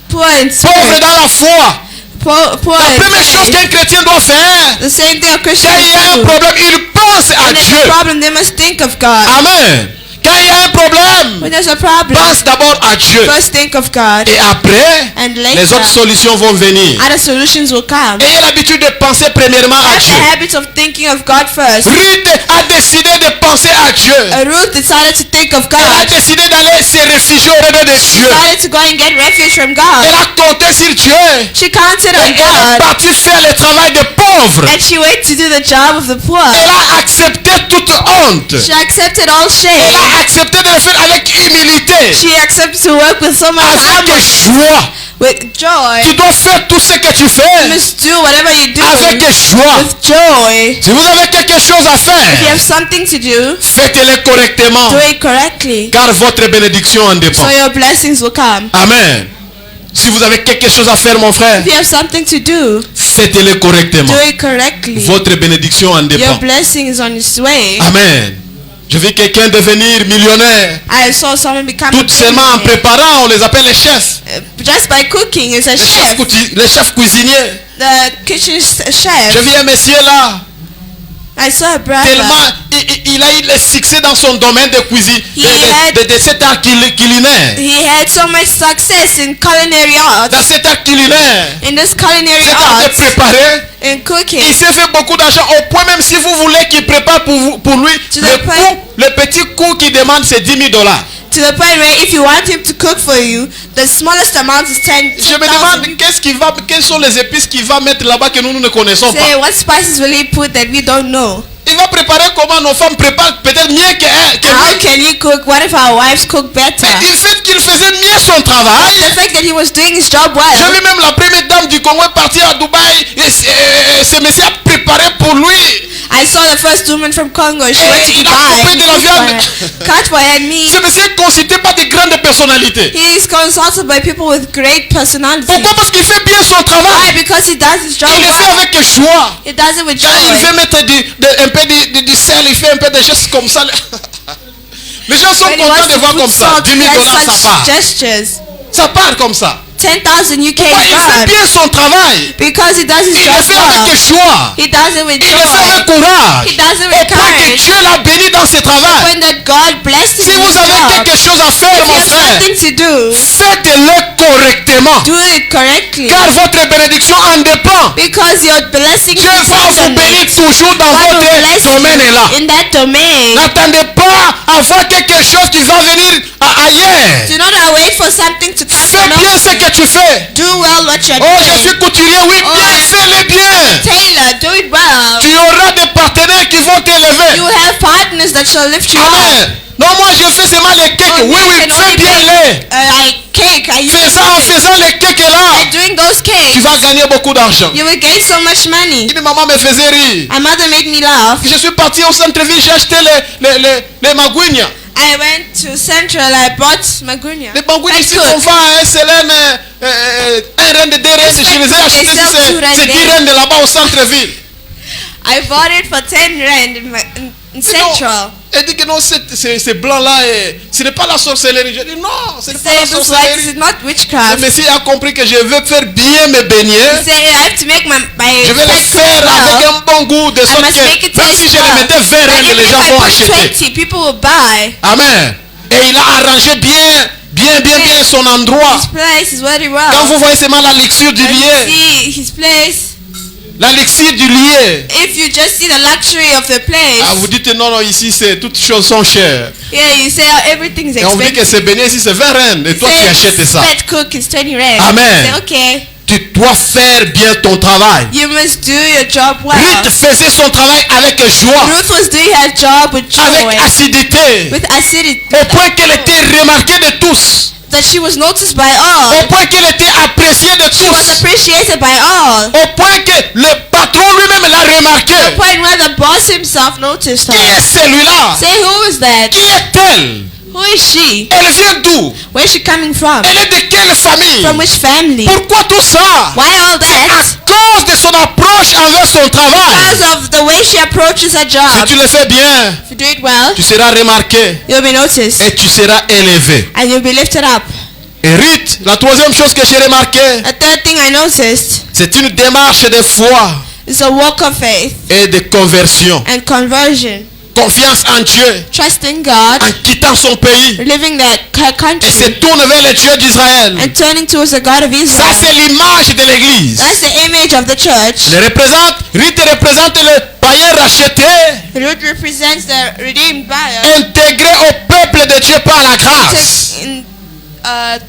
Poor in Pauvre spirit? dans la foi. Poor La in première chose faith? qu'un chrétien doit faire, The same thing a Christian quand il y a un do. problème, il pense à When there's Dieu. a problem, they must think of God. Amen. Quand il y a un problème, When there's a problem, pense d'abord à Dieu. first think of God. Et après, And les later, autres solutions vont venir. other solutions will come. Ayez l'habitude de penser premièrement à Have Dieu. the habit of thinking of God first. Ruth a décidé de penser à Dieu. Ruth decided to think of Elle a God. décidé d'aller se réfugier auprès de Dieu. Decided to go and get refuge from Elle God. a compté sur Dieu. She counted Et on elle est God. partie faire le travail de pauvre. And she went to do the job of the poor. Elle a accepté toute honte. She accepted all Elle shame. a accepté de le faire avec humilité, She accepted to work with so much avec humbleness, joie. with joy. Tu dois faire tout ce que tu You fais must do whatever you do avec joie. with joy. Si vous avez quelque chose à If you faire, have something to do, faites-le correctement, do it correctly, car votre bénédiction en dépend. so your blessings will come. Amen. Si vous avez quelque chose à faire, mon frère, If you have something to do, faites-le correctement. do it correctly. Votre bénédiction en Your dépend. blessing is on its way. Amen. Je vis quelqu'un devenir millionnaire. I saw someone become a Tout seulement en billionaire. préparant, on les appelle les chefs. Just by cooking, it's a chef, Les chefs cuisiniers. the kitchen Je chef. vis un monsieur là, I saw a brother. tellement il a eu le succès dans son domaine de cuisine, de cet art culinaire. He had so much success in culinary art. Dans cet art culinaire, In this culinary cet art de art, préparer, in il cooking, s'est fait beaucoup d'argent au point même si vous voulez qu'il prépare pour lui, To the point- le petit coût qu'il demande c'est $10,000. to the point where if you want him to cook for you, the smallest amount is Je me demande 10,000. quelles sont les épices qu'il va mettre là-bas que nous ne connaissons Say, pas. what spices will he put that we don't know? Il va préparer comment nos femmes préparent peut-être mieux que How lui. can he cook? What if our wives cook better? Mais il fait qu'il faisait mieux son travail. The fact that he was doing his job J'ai well. vu même la première dame du Congo partir à Dubaï et ce monsieur a préparé pour lui. I saw the first woman from Congo. She went to Il a coupé de la Dubai. viande. Cut for her meat. Ce monsieur est consulté par des grandes personnalités. He is consulted by people with great personality. Pourquoi? Parce qu'il fait bien son Why? travail. Because he does his job Il le fait well. avec joie. He does it with Quand il joy. veut mettre un peu du sel, il fait un peu de gestes comme ça. Les gens sont When he contents wants de to voir put comme ça. salt, he $10,000, has ça such part. gestures. Ça part comme ça. 10,000 UK Pourquoi? Il fait God. bien son travail. Because he does his Il le job fait avec well. joie. He does it with Il le fait avec joy. courage. He does it Au with point que courage. Dieu l'a béni dans ce travail. When that God blessed him Si in vous his avez job, quelque chose à faire, if you mon have frère, something to do, faites-le correctement. do it correctly. Car votre bénédiction en dépend. Because your blessing Dieu va depends vous on bénir it. toujours dans God will votre bless domaine you là. in that domain. N'attendez pas à voir quelque chose qui va venir ailleurs. Do not wait for something to come Fais from bien ce que tu fais. Do well what you're Oh, je doing. suis couturier, oui, Oh, bien, fais-le bien. Taylor, do it well. Tu auras des partenaires qui vont t'élever. You have partners that shall lift you up. Amen. Non, moi je fais seulement les cakes. Oh, Oui, you oui, can fais only bien make, les. like cake. I use Fais ça en faisant les cakes là. by doing those Tu cakes. vas gagner beaucoup d'argent. You will gain so much money. Et maman me faisait rire. My mother made me laugh. Je suis parti au centre-ville, j'ai acheté les magouignes. I went to Central. I bought magunya. Les magouignes I ici, cook. on vend à SLM 1 rand, 2 rand. Je les ai achetés, They sell c'est 2 rand 10 rand là-bas au centre-ville. I bought it for 10 rand in Central. Elle dit que non, c'est blanc là, ce n'est pas la sorcellerie. Je dis non, ce n'est pas Say la this white sorcellerie. is not Le witchcraft. Messie a compris que je veux faire bien mes beignets. Say I have to make my Je vais les food cook faire avec well. un bon goût, de sorte must make it que même si taste je les well. mettais 20 But rand, even les if gens I vont put acheter. 20, people will buy. Amen. Et il a arrangé bien son endroit. His place is very Quand well. vous voyez seulement la lecture du And you lieu, see his place. la lecture du lieu, If you just see the luxury of the place, vous dites non, non, ici c'est toutes choses sont chères. yeah, you say oh, everything's Et on dit que expensive. c'est béni ici c'est 20 rand. Et toi tu achètes ça. Fat cook is 20 rand. Amen. Say, okay, Tu dois faire bien ton travail. you must do your job well. Ruth faisait son travail avec joie, Ruth was doing her job with avec joy, acidité, with acidity, au point qu'elle était remarquée de tous, that she was noticed by au all. point qu'elle était appréciée de She was tous, appreciated by all. au point que le patron lui-même l'a remarqué. The point where the boss himself noticed Qui est her. celui-là? Say, who is that? Qui est-elle? Who is she? Elle vient d'où? Where is she coming from? Elle est de quelle famille? From which family? Pourquoi tout ça? Why all À that? cause de son approche envers son travail. Because of the way she approaches her Si job. tu le fais bien, If you do it well, tu seras remarqué you'll be noticed et tu seras élevé. and you'll be lifted up. Et Ruth, la troisième chose que j'ai remarqué, A third thing I noticed c'est une démarche de foi is a walk of faith et de conversion. and conversion. Confiance en Dieu, Trusting God, en quittant son pays living that et country, se tourne vers le Dieu d'Israël. and turning towards the God of Ça, Israel. c'est l'image de l'église. That's the image of the church. Ruth représente le païen racheté, Ruth represents the redeemed buyer intégré au peuple de Dieu par la grâce.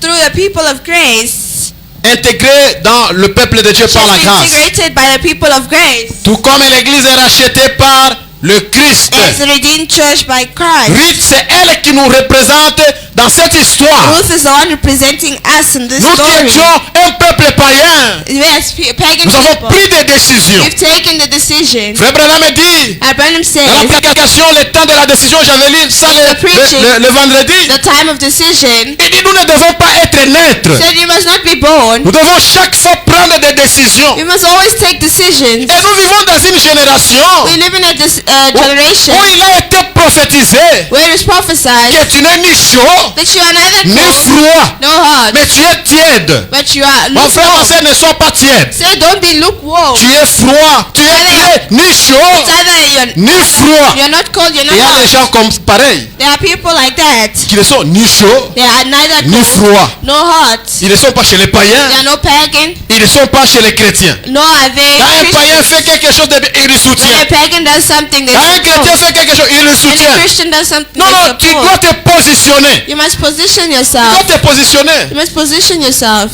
through the people of grace. Intégré dans le peuple de Dieu par la She's grâce. integrated by the people of grace. Tout comme l'église est rachetée par le Christ. As the redeemed church by Christ. Ruth, c'est elle qui nous représente dans cette histoire. Ruth is the one representing us in this Nous qui story. étions un peuple païen, Yes, pagan nous avons people. pris des décisions. We've taken the decision. Frère Branham dit, Branham dans says, l'application, le temps de la décision, j'avais lu ça The preaching. le vendredi. the time of decision, Il dit, nous ne devons pas être neutres. said you must not be born. Nous devons chaque fois prendre des décisions. décisions. You must always take decisions. Et nous vivons dans une génération We live in this où generation il a été prophétisé where it is prophesied que tu n'es ni chaud, that you are neither ni cold froid, nor hot, mais tu es tiède. but you are Mon frère, ma lukewarm. sœur, ne sois pas tiède. Say, don't be lukewarm. Tu es froid. Tu es ni chaud, It's either ni froid. you're not cold, you're Il y a not des hot. gens comme pareil, There are people like that. qui ne sont ni chauds, They are neither ni cold froid. nor hot. Ils ne sont pas chez les They païens. are no pagan, Ils ne sont pas chez les chrétiens. nor are they Quand un païen Christians. fait quelque chose de bien, il le When soutient. a pagan does something, they Quand un chrétien support. fait quelque chose, il le When a soutient. Christian does something, Non, non, they tu dois support. te positionner. You must position Tu yourself. dois te positionner. You must position yourself.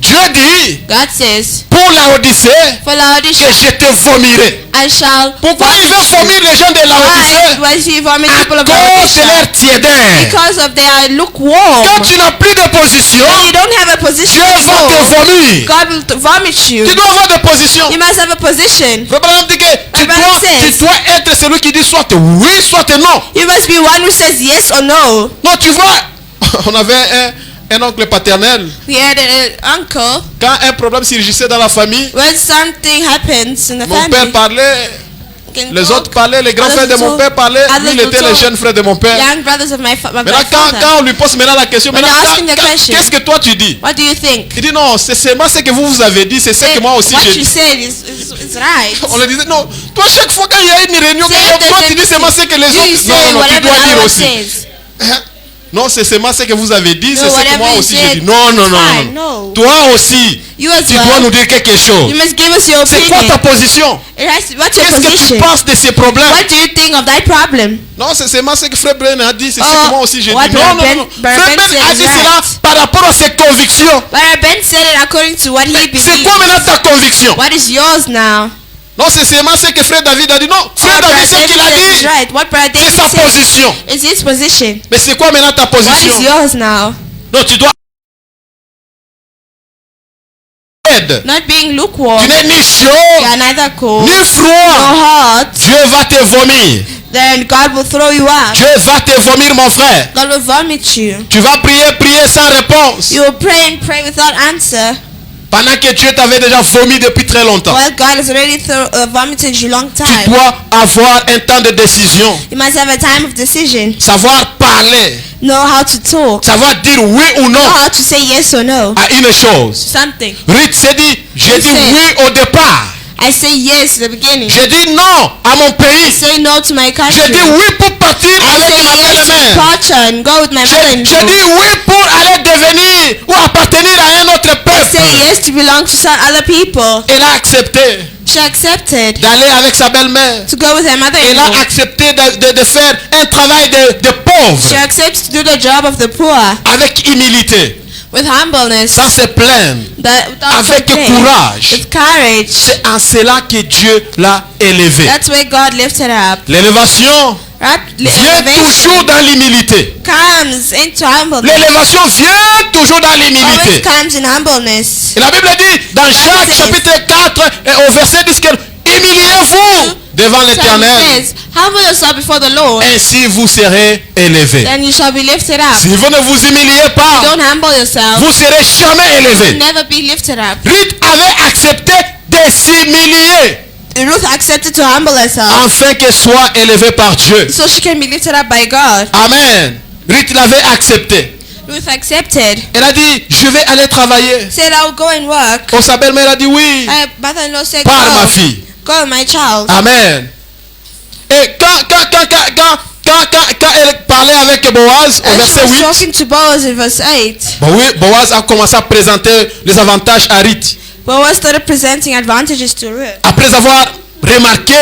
Dieu dit God says, pour la Odyssée for que Laodicea, je te vomirai. I shall Pourquoi il veut vomir les gens de la Why Odyssée? was he vomit people À of cause de Laodicea? leur tiédeur. Because of their lukewarm. Quand tu n'as plus de position, When you don't have a position Dieu va te anymore, vomir. God will vomit you. Tu dois avoir de position. You must have a position. Frère Branham dit que tu Abraham says- dois être celui qui dit soit oui, soit non. You must be one who says yes or no. Non, tu vois, on avait un oncle paternel. We had an uncle. Quand un problème surgissait dans la famille, When something happens in the mon père family, parlait, can les talk. autres parlaient, les grands Others frères de mon will père parlaient, talk. lui il Others était will le talk. jeune frère de mon père. Young brothers of my Maintenant, father. quand on lui pose maintenant la question, When maintenant, they're asking the question, qu'est-ce que toi tu dis? What do you think? Il dit non, c'est seulement ce que vous avez dit, c'est ce que moi aussi What j'ai you dit. said is right. On lui disait non, toi chaque fois qu'il y a une réunion, Say toi the tu dis same seulement thing. ce que les You autres. say Non, non, tu whatever dois the dire other aussi. says. Hein? Non, c'est seulement ce que vous avez dit, c'est No, ce que whatever moi you aussi said, j'ai dit. Non, non, it's non, fine, non. no. Toi aussi, You as tu dois well. nous dire quelque chose. You must give us your C'est quoi ta opinion. position? What's your Qu'est-ce que tu position? penses de ces problèmes? What do you think of that problem? Non, c'est seulement ce que Frère Bren a dit, c'est ce Oh, que moi aussi j'ai dit. what Non, non, Ben- non. Ben Frère said Ben a is dit right. cela par rapport à ses convictions. But Ben said it according to what he C'est believes. quoi maintenant ta conviction? What is yours now? Non, c'est seulement ce que Frère David a dit. Non, Frère David, ce qu'il a said is dit, right. What Brother c'est David sa said position. is his position. Mais c'est quoi maintenant ta What is position? yours now? Non, tu dois être. Not being lukewarm. Tu n'es ni You chaud, are neither cold ni nor froid. hot. Dieu va te vomir. Then God will throw you out. Dieu va te vomir, mon frère. God will vomit you. Tu vas prier sans réponse. You will pray and pray without answer. Pendant que Dieu t'avait déjà vomi depuis très longtemps. Well, God has already vomited you long Tu time. dois avoir un temps de décision. You must have a time of decision. Savoir parler. Know how to talk. Savoir dire oui ou non Know how to say yes or no. à une chose. Something. Ruth s'est dit, j'ai dit Say. oui au départ. I say yes at the beginning. J'ai dit non à mon I pays. say no to my country. J'ai dit oui pour partir I avec say ma yes to belle-mère. departure and go with my J'ai dit mother-in-law. oui pour aller devenir ou appartenir à un autre I peuple. say yes to belong to some other people. Elle a accepté She accepted d'aller avec sa belle-mère. to go with her Elle mother-in-law. a accepté de faire un travail de She pauvre accepts to do the job of the poor avec humilité, with humbleness, sans se plaindre, without avec complaint, courage. with courage. C'est en cela que Dieu l'a élevé. That's where God lifted her up. L'élévation Right? vient Elevation toujours dans l'humilité. comes into humbleness. L'élévation vient toujours dans Always l'humilité. comes in humbleness. Et la Bible dit dans Jacques says- chapitre 4 et au verset 10 que humiliez-vous devant So it l'Éternel, says, humble yourself before the Lord, ainsi vous serez élevés. then you shall be lifted up. Si vous ne vous humiliez pas, Don't humble yourself, vous serez jamais élevés. never be lifted up. Ruth avait accepté de s'humilier Ruth accepted to humble herself afin qu'elle soit élevée par Dieu. so she can be lifted up by God. Amen. Ruth l'avait accepté. Ruth accepted. Elle a dit, je vais aller travailler. Said, I'll go and work. Oh, sa belle-mère a dit oui. Her mother-in-law said, Par ma go, fille. go, my child. Amen. Et quand elle parlait avec Boaz au And she verset was 8, talking to Boaz in verse 8. Boaz a commencé à présenter les avantages à Ruth. Boaz started presenting advantages to Ruth. Après avoir remarqué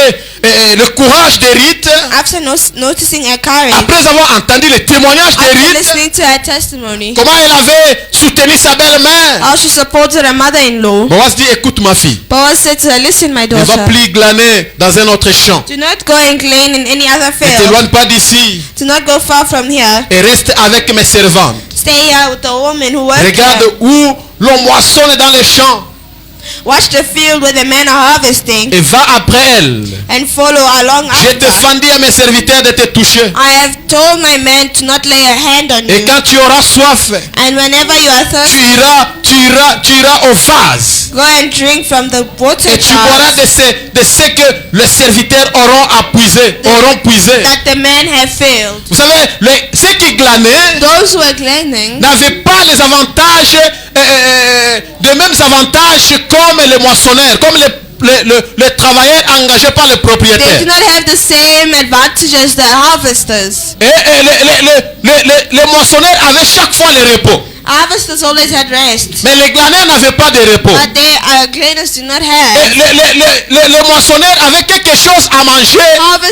le courage de Ruth, After noticing her courage, après avoir entendu le témoignage de after Ruth, listening to her testimony, comment elle avait soutenu sa belle-mère. how she supported her mother-in-law, Boaz dit, écoute ma fille, Boaz said to her, listen, my ne va daughter, plus glaner dans un autre champ. do not go and glean in any other Ne field. t'éloigne pas d'ici Do not go far from here. et reste avec mes servantes. Stay here with the woman who works Regarde here. où l'on moissonne dans les champs Watch the field where the men are harvesting et va après elle. and follow along J'ai after. défendu à mes serviteurs de te toucher. I have told my men to not lay a hand on Et you. quand tu auras soif, And whenever you are tu thirsty, iras, tu iras au vase. Go and drink from the water Et tu boiras jars de ce que les serviteurs auront puisé. that the men have filled. Vous savez, ceux qui glanaient Those who are gleaning n'avaient pas les avantages, de mêmes avantages comme les moissonneurs, comme les travailleurs engagés par le they propriétaire. do not have the same advantage as the harvesters. Et les moissonneurs avaient chaque fois le repos. Harvesters always had rest, Mais les glaneurs n'avaient pas de repos. but they gleaners do not Et have. les moissonneurs avaient quelque chose à manger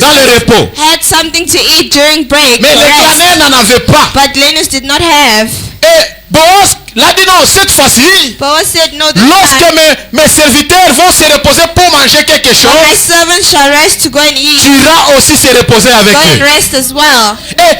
dans le repos. Had something to eat during break, Mais for les rest, glaneurs n'en avaient pas. but gleaners did not have. Et Boaz l'a dit non, cette fois-ci, Boaz said, no, this lorsque time mes serviteurs vont se reposer pour manger quelque when my chose, servants shall rest to go and tu eat, iras aussi se reposer avec go and eux. rest as well. Et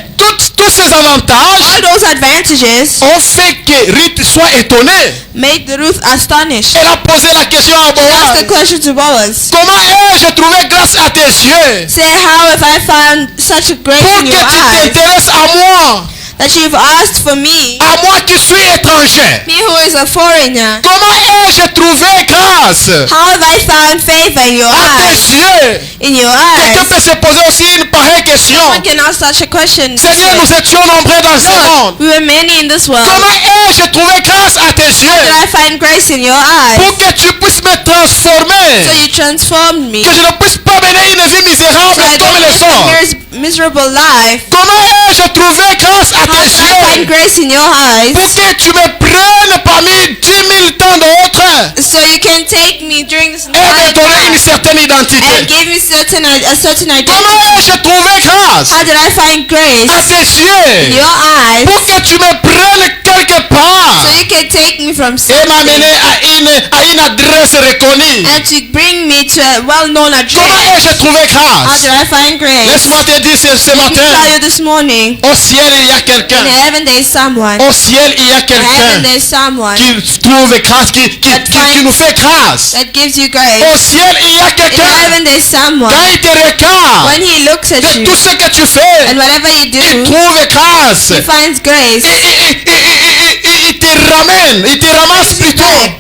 tous ces avantages All those advantages ont fait que Ruth soit étonnée. made the Ruth astonished. Elle a posé la question à She asked the Boaz. question to Boaz. Comment ai-je trouvé grâce à tes yeux Say, how have I found such a grace pour in que your tu eyes t'intéresses à moi, that you've asked for me, qui suis étranger? me who is a foreigner? Comment ai-je trouvé grâce How have I found favor in your à tes eyes? yeux? In your Quelqu'un eyes? peut se poser aussi une pareille question. Someone can ask such a question. Seigneur, nous étions nombreux dans ce monde. We were many in this world. Comment ai-je trouvé grâce à tes Did yeux I find grace in your eyes? pour que tu puisses me So transformer, you transformed me. que je ne puisse pas mener une vie misérable So I comme don't les live autres? a miserable life. Comment ai-je trouvé grâce à How tes did I find yeux grace in your pour eyes? que tu me prennes parmi 10 000 tant d'autres So you can take me during this et me entire donner une time certaine and identité? give me a certain identity. Comment ai-je trouvé grâce How did I find à grace tes in yeux your eyes? pour que tu me prennes quelque part So you can take me from et m'amener something à une adresse reconnue? and to bring me to a well-known Comment address. ai-je trouvé How grâce? did I find grace? Laisse-moi te dire ce Let me tell matin, you this morning. au ciel il y a In quelqu'un. heaven there is someone. Au ciel il y a In heaven quelqu'un there is someone qui trouve grâce, qui nous fait grâce. that gives you Au grace. ciel il y a In quelqu'un. heaven there is someone. Quand il te regarde When he looks at de you tout ce que tu fais, and whatever you il do, trouve grâce. he finds grace. Il te ramène, il te ramasse plutôt. Back.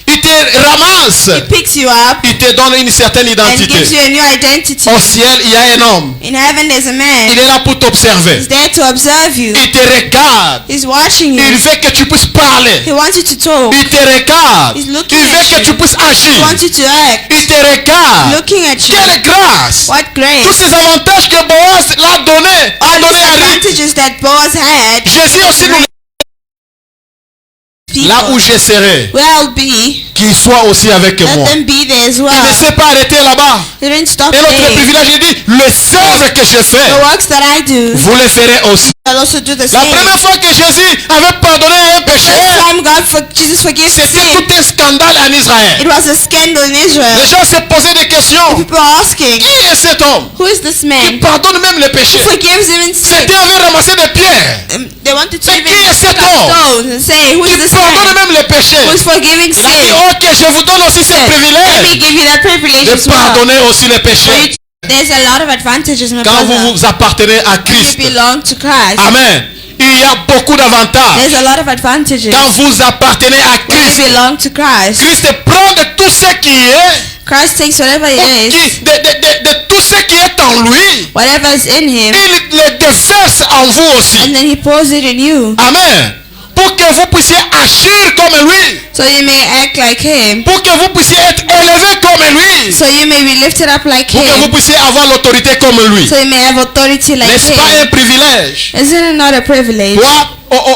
Il te ramasse. He picks you up Il te donne une certaine and gives identité. you a new identity. Au ciel, il y a un homme. In heaven there's a Il man. est là pour t'observer. He's there to observe you. Il te regarde. He's watching Il you. veut que tu puisses parler. He wants you to talk. Il te regarde. He's looking Il veut at que you. tu puisses He agir. wants you to act. Il te regarde. Looking at you. Quelle grâce! What Tous grace. ces avantages que Boaz l'a donné, All donné these à Ruth. advantages that Boaz had. Jésus aussi nous là où People. je serai, Where I'll be, qu'il soit aussi avec let moi. them be there as Il ne well. s'est pas arrêté là-bas. He didn't stop Et notre there. privilège, il dit, les œuvres que je fais, The works that I do, vous les ferez aussi. I'll also do the La same. première fois que Jésus avait pardonné un péché, First time Jesus forgives c'était sin, tout un scandale en Israël. it was a scandal in Les Israel. gens se posaient des questions. People are asking, Qui est cet homme who is this qui man? pardonne même les Who péchés? forgives even sin? C'était avait ramassé des pierres. They wanted to Mais even qui est cet pick up homme stones and say, who is qui this pardonne man même les péchés? who is forgiving Il a dit, sin? ok, je vous donne aussi ce Let me privilège give you that privilege de as well. pardonner aussi les For you péchés. to- There's a lot of advantages, my Quand brother. vous appartenez à You Christ. belong to Christ. Amen. Il y a beaucoup d'avantages. There's a lot of advantages. Quand vous appartenez à When you Christ, belong to Christ, Christ prend de tout ce qui est, Christ takes whatever it is, de tout ce qui est en lui, whatever is in him, il le déverse en vous aussi. and then he pours it in you, Amen. Pour que vous puissiez agir comme lui. so you may act like him, Pour que vous puissiez être élevé comme lui. so you may be lifted up like Pour que vous him, puissiez avoir l'autorité comme lui. so you may have authority like N'est-ce pas un him. privilège? Isn't it not a privilege? Toi,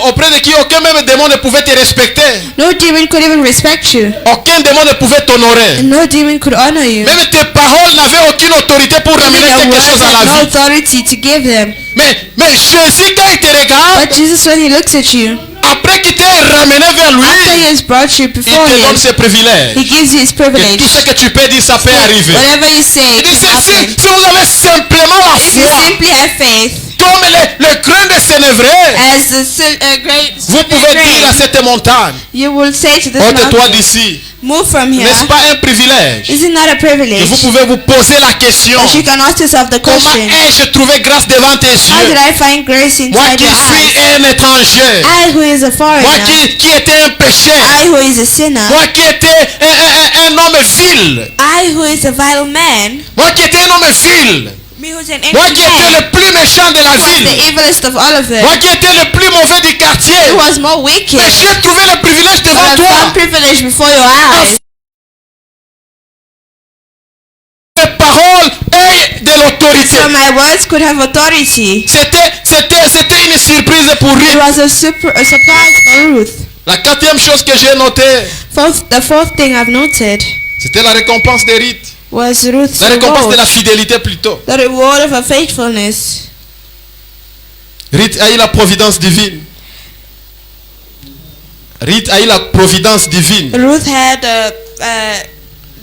auprès de qui aucun même démon ne pouvait te respecter. No demon could even respect you, Aucun démon ne pouvait t'honorer. and no demon could honor you. Même tes paroles n'avaient aucune autorité pour Even ramener your quelque words chose à had la no vie. authority to give him. Mais Jésus, quand il te regarde, But Jesus, when he looks at you, après qu'il t'ait ramené vers lui, after he has brought you il before te donne him, ses privilèges. he gives you his Et privilege. tout ce que tu peux dire, ça peut arriver. Whatever you say, Il it dit, can happen. si vous avez simplement la If you foi, simply have faith, comme le grain de sénévré, as the great vous pouvez dire à cette montagne, you will say to this ôte-toi mountain, d'ici. move from here. N'est-ce pas un privilège? Is it not a Et privilege vous pouvez vous poser la question, that you can ask yourself the comment question, ai-je trouvé grâce devant tes how did yeux? I find grace Moi inside qui your suis eyes? un étranger, I who is a moi foreigner, qui étais un pécheur, I who is a sinner, moi qui étais un homme vil, I who is a vile man, moi qui étais un homme vil, me who's an moi empty qui étais man, le plus méchant de la who was ville, the evilest of all of them, moi qui étais le plus mauvais du quartier, who was more wicked, mais j'ai trouvé le privilège but devant I found toi. privilege before your eyes. Les paroles et de l'autorité. So my words could have authority. C'était une surprise pour It Ruth. was a surprise for Ruth. La quatrième chose que j'ai notée, The fourth thing I've noted c'était la récompense de Ruth. was Ruth's La récompense de reward. la fidélité plutôt. The reward of her faithfulness. Ruth a eu la providence divine. Ruth a eu la providence divine. Ruth had a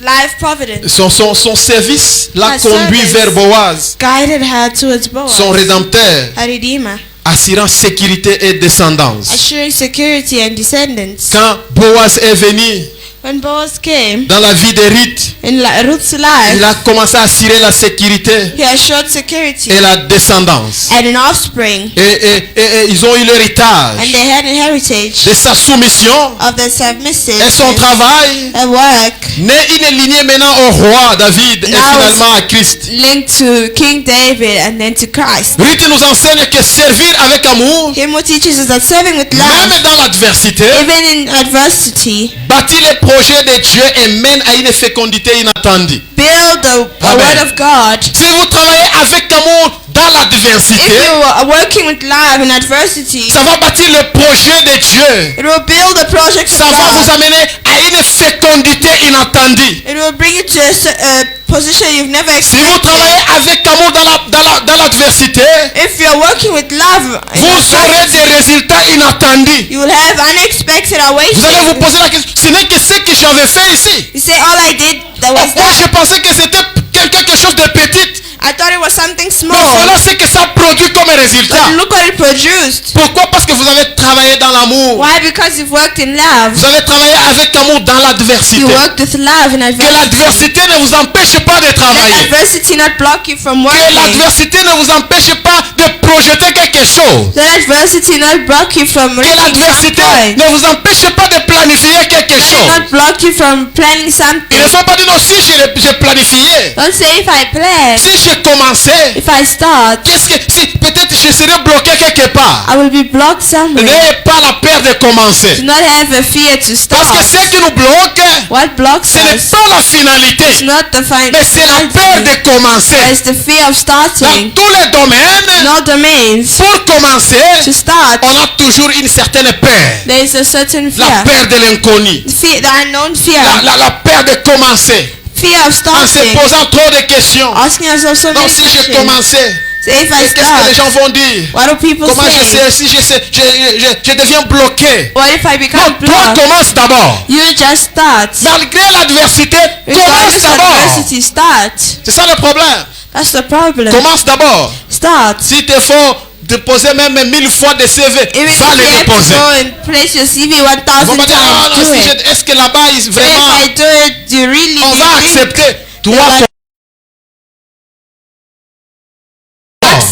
life providence. Son service l'a Her conduit service vers Boaz, guided her towards Boaz, son rédempteur, a redeemer, assurant sécurité et descendance. assuring security and descendants. Quand Boaz est venu When Boaz came dans la vie de Ruth, in Ruth's il life, a commencé à assurer la sécurité he assured security et la descendance. and an offspring, Et ils ont eu l'héritage and they had an heritage de sa soumission of the submissive et son travail, a work né une lignée maintenant au roi David et Now finalement à Christ. linked to King David and then to Christ. Ruth nous enseigne que servir avec amour, Him teaches us that serving with love, même dans l'adversité, even in adversity, bâtit les projets de Dieu et mène à une fécondité inattendue. build the Amen. word of God. Si vous travaillez avec amour dans l'adversité, If you are working with love in adversity, ça va bâtir le projet de Dieu. it will build the project Ça of va vous God. amener à une fécondité inattendue. It will bring you to a position you've never Si vous travaillez expected. avec amour dans l'adversité, If you're working with love, in vous aurez adversity, des résultats inattendus. you will have unexpected Vous allez vous awakening. poser la question, ce n'est que ce que j'avais fait ici. You say, all I did, that was Moi, je that. pensais que c'était quelque chose de petit. I thought it was something Mais small. voilà ce que ça produit comme résultat. But look what it produced. Pourquoi? Parce que vous avez travaillé dans l'amour. Why? Because you've worked in love. Vous avez travaillé avec amour dans l'adversité. You worked with love in Que adversity. l'adversité ne vous empêche pas de Let travailler. adversity not block you from Que working. l'adversité ne vous empêche pas de projeter quelque chose. Let adversity not block you from Que reaching some l'adversité point. ne vous empêche pas de planifier quelque Let it chose. not block you from planning Il ne something. faut pas dire non, si j'ai planifié, Don't say if I plan, si j'ai commencé, if I start, qu'est-ce que si peut-être je serai bloqué quelque part. I will be blocked somewhere. N'ayez pas la peur de commencer. Do not have a fear to Parce que start. ce qui nous bloque, What blocks ce n'est us pas la is finalité, not the mais c'est la peur de commencer. It's the fear of Dans starting. tous les domaines, No domains. pour commencer, To start, on a toujours une certaine peur. there is a certain La fear. peur de l'inconnu. The unknown fear. La peur de commencer. Fear of En se starting. posant trop de questions. Asking yourself so Donc many si j'ai questions. commencé, Say if I qu'est-ce que les start, gens vont dire? what do people Comment je say? sais si je deviens bloqué? What if I become Non, toi blocked? commence d'abord. You just start. Malgré l'adversité, commence Regardless of d'abord. adversity, start. C'est ça le problème. That's the problem. Commence d'abord. Start. Si te faut déposer même 1000 fois de CV, Even if va you les have to déposer. go and place your CV Ils vont 1000 pas dire, ah, times, non, do si it. est-ce que là-bas, If vraiment, I do it, do you really on va think accepter. Toi, like- commence.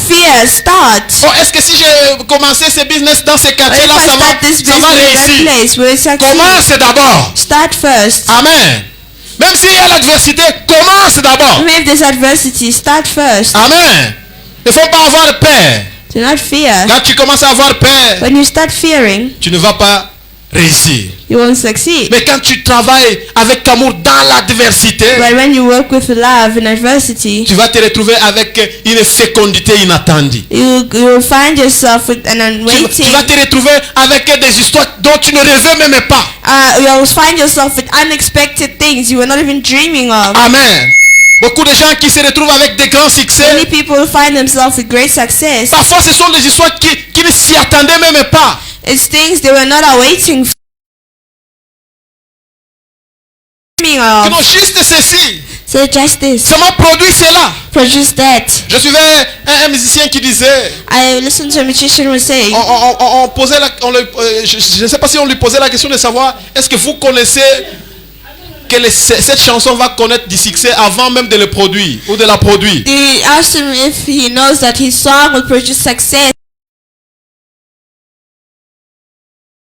fear? Start. Oh, est-ce que si j'ai commencé ce business dans ce Or if quartier-là, I ça start this va business in that réussir? place, will it succeed? Commence d'abord. Start first. Amen. Même s'il y a l'adversité, commence d'abord. Even if there's adversity, start first. Amen. Il ne faut pas avoir peur. Do not fear. Quand tu commences à avoir peur, When you start fearing, tu ne vas pas réussir. you won't succeed. Mais quand tu travailles avec amour dans l'adversité, But when you work with love in adversity, tu vas te retrouver avec une fécondité inattendue. you will find yourself with an Tu unwaiting. vas te retrouver avec des histoires dont tu ne rêvais même pas. You will find yourself with unexpected things you were not even dreaming of. Amen. Beaucoup de gens qui se retrouvent avec des grands succès, Many people find themselves with great success. parfois ce sont des histoires qui ne s'y attendaient même pas. It's things they were not awaiting. Qui Of. n'ont juste ceci. So just this. Seulement produit cela. Produce that. Je suivais un musicien qui disait, I listened to a musician who say, on posait je ne sais pas si on lui posait la question de savoir, est-ce que vous connaissez que cette chanson va connaître du succès avant même de le produire ou de la produire? they asked him if he knows that his song will produce success.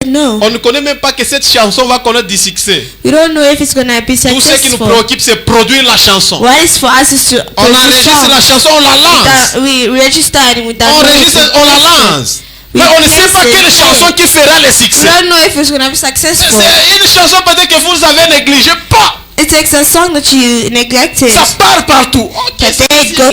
No. On ne connaît même pas que cette chanson va connaître du succès. We don't know if it's gonna be Tout ce qui nous successful. préoccupe, c'est produire la chanson. What is for us is to On produce enregistre la song. chanson, on la lance. We register it with that. On enregistre, on la lance. Mais on ne sait pas quelle chanson qui fera le We succès. don't know if it's gonna be successful. C'est une chanson peut-être que vous avez négligée. Pas. It takes a song that you neglected. Ça part partout. Oh, That they go.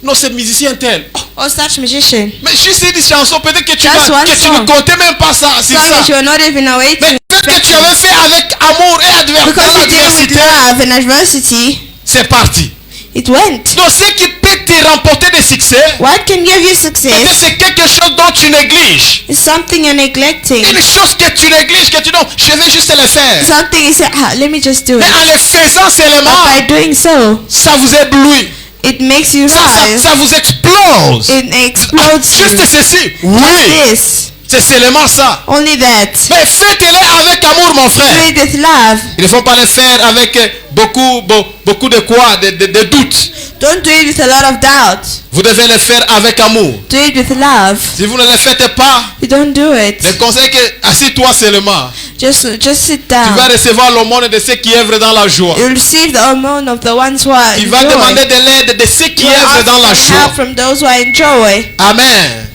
non, c'est musicien tel. Oh, Oh, such musician. mais juste une chanson, peut-être que tu Just one ne song. comptais même pas ça. C'est Song that ça. you are not even awaiting. Mais peut-être que tu avais fait avec amour et Because you did it with adversité. love and adversity, C'est parti. it went. Donc, ce qui peut te remporter des succès, What can give you peut-être success c'est quelque chose dont tu négliges. is something you're neglecting. Une chose que tu négliges, que tu dis, je vais juste le faire. Something you say, let me just do Mais it. en le faisant seulement, But by doing so, ça vous éblouit. it makes you rise. Ça vous explose. It explodes Juste you. ceci. Oui. This. C'est seulement ça. Only that. Mais faites-le avec amour, mon Do frère. it with love. Il ne faut pas le faire avec beaucoup de quoi, de doutes. Don't do it with a lot of doubt. Vous devez le faire avec amour. Do it with love. Si vous ne le faites pas, You don't do it. le conseil que assis-toi seulement. Just sit Tu vas down. recevoir l'aumône de ceux qui œuvrent dans la joie. You'll receive the hormone of the ones who are Tu in vas joy. demander de l'aide de ceux qui You'll œuvrent ask dans la for help joie. from those who are in joy. Amen.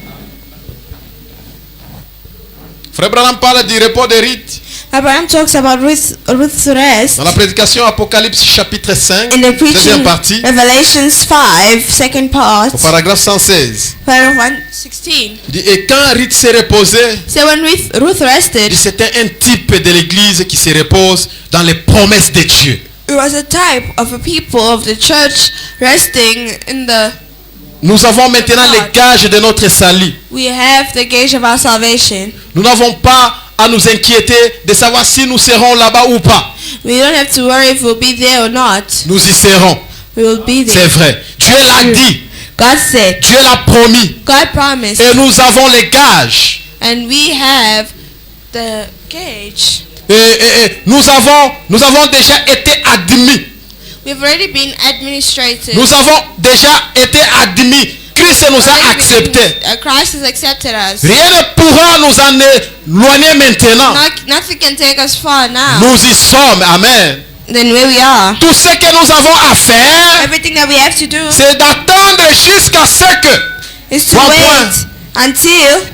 Frère Branham parle du repos de Ruth Abraham talks about Ruth's rest dans la prédication Apocalypse chapitre 5, in the deuxième preaching partie, Revelations 5, second part, au paragraphe 116. paragraph 116. Il dit, et quand Ruth s'est reposée, So when Ruth rested, c'était un type de l'église qui se repose dans les promesses de Dieu. it was a type of a people of the church resting in the. Nous avons maintenant les gages de notre salut. We have the gauge of our salvation. Nous n'avons pas à nous inquiéter de savoir si nous serons là-bas ou pas. We don't have to worry if we'll be there or not. Nous y serons. We will be C'est there. vrai. Dieu l'a dit. God said. Dieu l'a promis. God promised. Et nous avons les gages. And we have the gauge. Et nous avons déjà été admis. We've already been administrated. Nous avons déjà été admis. Christ nous a acceptés. Christ has accepted us. Rien ne pourra nous en éloigner maintenant. Nothing can take us far now Nous y sommes. Amen. than where we are. Tout ce que nous avons à faire, Everything that we have to do c'est d'attendre jusqu'à ce que is to One wait point. until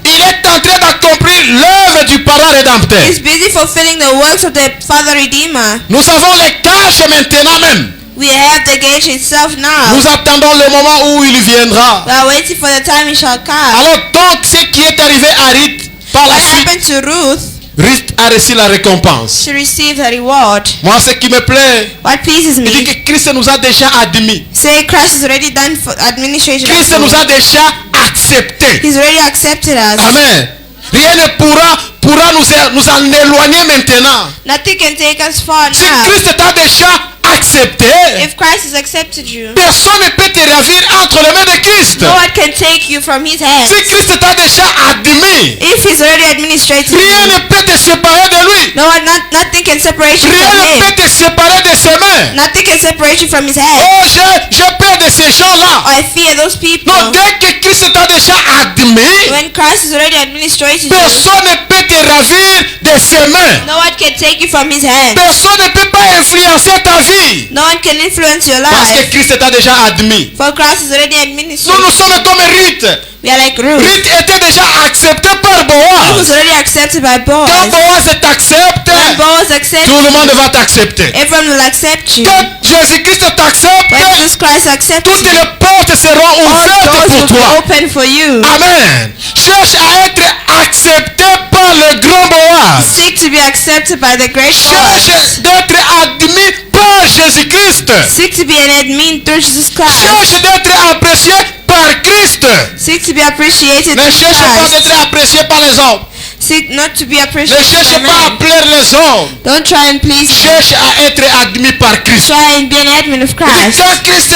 il est en train d'accomplir l'œuvre du parent rédempteur. He's busy fulfilling the works of the Father Redeemer. Nous avons les gages maintenant même. We have the gauge itself now. Nous attendons le moment où il viendra. We are waiting for the time it shall come. Alors donc, ce qui est arrivé à Ruth, par la What suite, happened to Ruth? Ruth a reçu la récompense. She received a reward. Moi, ce qui me plaît, What pleases il dit me? que Christ nous a déjà admis. Say Christ has already done for administration. Christ nous a déjà acceptés. He's already accepted us. Amen. Rien ne pourra nous en éloigner maintenant. Nothing can take us far Si now. Christ t'a déjà accepté, If Christ has accepted you, personne ne peut te ravir entre les mains de Christ. no one can take you from His hands. Si Christ t'a déjà admis, If He's already administrated rien you, ne peut te séparer de lui. nothing can separate you Rien from ne Him. peut te séparer de ses mains. Nothing can separate you from His hands. Oh, j'ai peur de ces gens-là. I fear those people. Non, dès que Christ t'a déjà admis, When Christ has already administrated you, personne ne peut te ravir de ses mains. no one can take you from His hands. Personne ne peut pas influencer ta vie. No one can influence your Parce que life. Christ t'a déjà admis. For Christ has already Nous administrated. sommes comme Ruth. We are like Ruth. Ruth était déjà acceptée par He Boaz. was already accepted by Quand Boaz. Boaz t'accepte, When Boaz accepts tout le monde you, va t'accepter. everyone will accept you. Quand Jésus-Christ t'accepte, When Jesus Christ accepts toutes you, les portes seront all ouvertes doors pour will be toi. open for you. Amen. Cherche à être accepté par le grand Boaz. Seek to be accepted by the great Cherche Boaz. d'être admis par Jésus-Christ. Seek to be an admin through Jesus Christ. Cherche d'être apprécié par Christ. Seek to be appreciated Ne through cherche pas Christ. d'être apprécié par les hommes. Seek not to be Ne appreciated cherche by pas à men. plaire les hommes. Don't try and please them. Cherche à être admis par Christ. Try and be an admin of Et Christ. quand Christ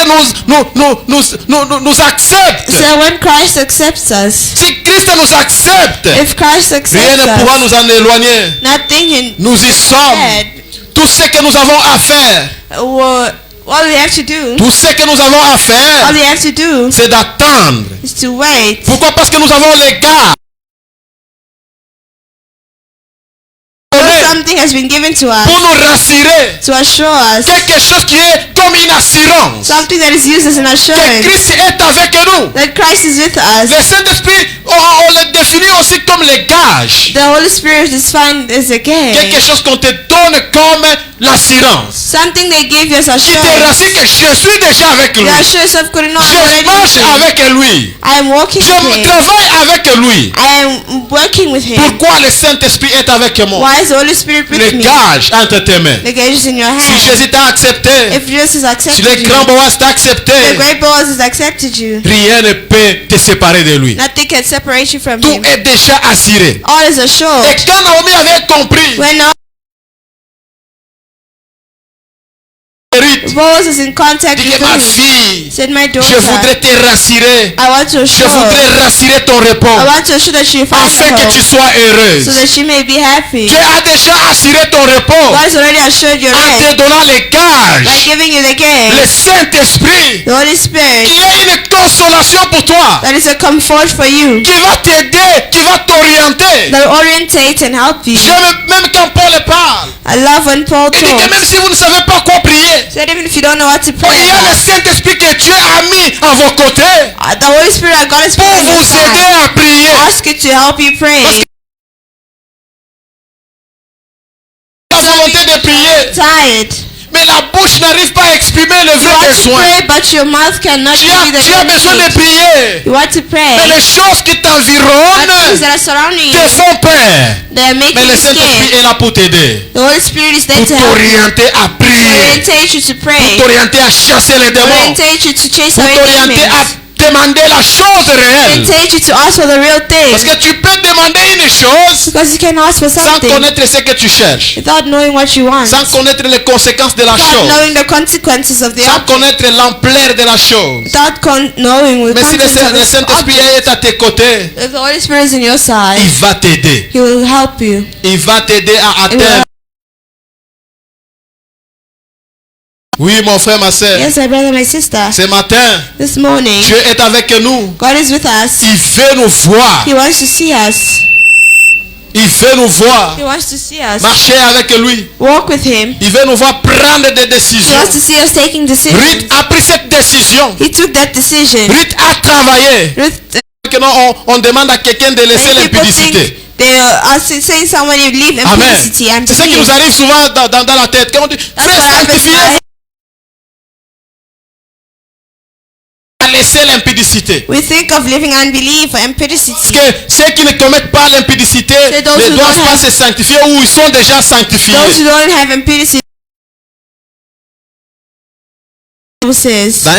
nous accepte, So when Christ accepts us, si Christ nous accepte, if Christ rien accepts ne pourra us, nous en éloigner. nothing in Nous y sommes. bed. Tout ce que nous avons à faire, All we have to do, tout ce que nous avons à all faire, we have to do c'est d'attendre. is to wait. Pourquoi? Parce que nous avons les gars. Something has been given to us Pour nous rassurer. to assure us. Quelque chose qui est comme une assurance. Something that is used as an Que assurance Christ est avec nous. that Christ is with us. Le Saint-Esprit, on le définit aussi comme les gages. The Holy Spirit is found as a Quelque gate. chose qu'on te donne comme l'assurance. Something they give you as Qui te assurance. rassure que je suis déjà avec lui. You assure yourself, could not Je marche avec lui. I am walking Je with him. travaille avec lui. I am working with him. Pourquoi le Saint-Esprit est avec moi? Why is the Holy Spirit Le with me? gage entre tes mains. The gate is in your Si hand. Jésus t'a accepté, If Jesus has si accepted le you, grand Boaz t'a accepté, the great Boaz has accepted you, rien ne peut te séparer de lui. nothing can separate you from Tout him. est déjà assuré. All is Et assured. quand Naomi avait compris, When Ruth Boaz is in contact dit with que ma Ruth, fille, said, my je daughter, voudrais te rassurer. I want to Je assure, voudrais rassurer ton repos I want to assure that she finds afin que tu hope, sois so heureuse. that she may be happy. Dieu a déjà assuré ton repos God has already assured your en te rest donnant les by gages. giving you the Le gate, Saint-Esprit the Holy Spirit, qui est une consolation pour toi, that is a comfort for you, qui va t'aider, qui va t'orienter. that will orientate and help you. J'aime même quand Paul parle. I love when Paul Il dit que même talks. si vous ne savez pas quoi prier, Said even if you don't know what to il pray y a le about, Saint-Esprit que Dieu a mis à vos côtés the Holy Spirit that God has put pour on your vous aider side, à prier. ask you to help you pray. La volonté de prier, Tired. mais la bouche n'arrive pas à exprimer le You vrai want to besoin. pray, but your mouth cannot Tu give you the as real besoin de need. prier, You want to mais pray, les choses qui but things t'environnent that are surrounding te you, font peur. they are making Mais le you Saint-Esprit scared. est là pour t'aider, The Holy Spirit is there pour to help you, t'orienter à to prier, orientate you to pour pray, t'orienter à chasser les to démons, orientate you to chase pour away t'orienter demons, à demander la chose to réelle. orientate you to ask for the real Parce thing. que tu peux demander une chose Because you can ask for sans something connaître ce que tu cherches, without knowing what you want, sans connaître les conséquences de la without chose, knowing the consequences of the sans object, connaître l'ampleur de la chose. without knowing the Mais si contents of le the Saint-Esprit object. est à tes côtés, If the Holy Spirit is in your side, il va t'aider. He will help you. Il va t'aider à He will atteindre. help- Oui, mon frère, ma soeur, Yes, my brother, my sister. ce matin, This morning, Dieu est avec nous. God is with us. Il veut nous voir. He wants to see us. Il veut nous voir. He wants to see us. Marcher avec lui. Walk with Him. Il veut nous voir prendre des He décisions. wants to see us taking decisions. Ruth a pris cette décision. He took that decision. Ruth a travaillé. Ruth, Que non, on demande à quelqu'un de laisser many people l'impudicité. think they are saying someone you leave Amen. impudicity and C'est ce qui nous arrive souvent dans la tête. Quand on dit, That's frère what happens sanctifié, now. à laisser l'impudicité. We think of living unbelief or impudicity. Que ceux qui ne commettent pas l'impudicité C'est those ne who doivent don't pas have- se sanctifier ou ils sont déjà sanctifiés. Those who don't have impudicity says Dans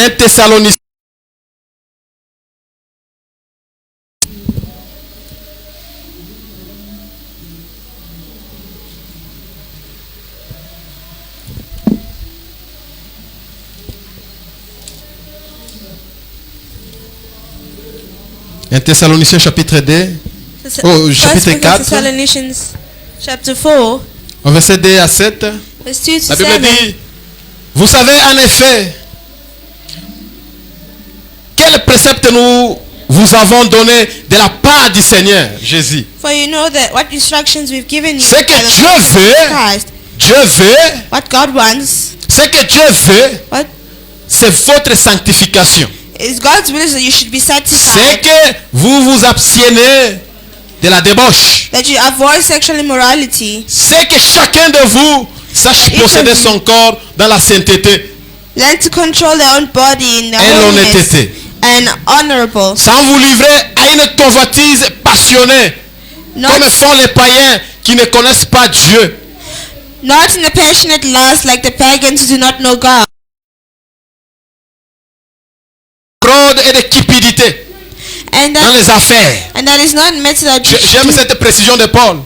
1 Thessaloniciens, chapitre 2, Oh, chapitre 4. Thessalonians chapter 4 au verset 2 à 7, verse 2 to la Bible 7. dit, vous savez en effet quel précepte nous vous avons donné de la part du Seigneur Jésus. For you know that what instructions we've given you Ce que by the Dieu veut, Christ, Dieu veut, what God wants, ce que Dieu veut, what c'est votre sanctification. is God's will is that you should be C'est satisfied, que vous vous abstiennez de la débauche. that you avoid sexual immorality, C'est que chacun de vous sache posséder son corps dans la sainteté learn to control their own body in their et holiness l'honnêteté, and honorable, sans vous livrer à une convoitise passionnée, not, comme font les païens qui ne connaissent pas Dieu. not in a passionate lust like the pagans who do not know God, Fraude et de cupidité and dans that les affaires. And that is not method. J'aime cette précision de Paul.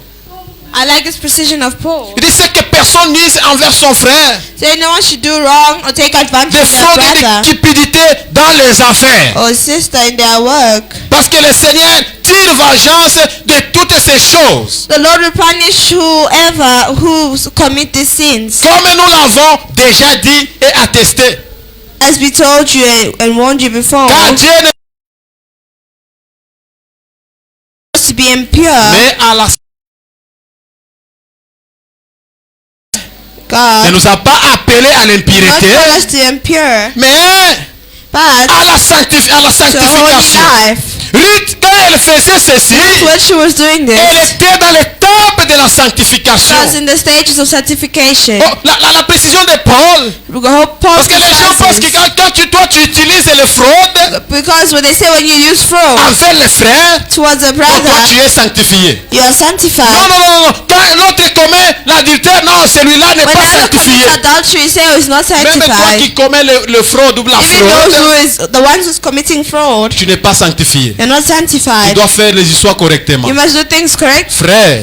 I like this precision of Paul. Il dit c'est que personne nuise envers son frère. So no one should do wrong or take advantage De of their fraude et de brother cupidité dans les affaires. or sister in their work. Parce que le Seigneur tire vengeance de toutes ces choses. The Lord will punish whoever who commit these sins. Comme nous l'avons déjà dit et attesté. As we told you and warned you before, Car Dieu ne to be impure, mais à la ne God nous a pas appelés à not l'impureté, call us to impure, mais but à la to holy sanctification. life. Ruth, quand elle faisait ceci, When she was doing elle this, était dans l'étape de la she sanctification. was in the stages of sanctification. Oh, la précision de Paul. Parce Paul's que les gens pensent que quand tu utilises les fraudes because when they say when you use fraud envers les frères, towards a donc toi brother, tu es sanctifié. you are Non, sanctified. non. Quand l'autre commet l'adultère, non, celui-là n'est When pas another commits sanctifié. adultery, say oh, it's not Même toi sanctified. qui commets le fraude ou la Even those fraude, who is the ones who's committing fraud, tu n'es pas sanctifié. you're not Tu sanctified. dois faire les histoires correctement. You must do things correct, Frère,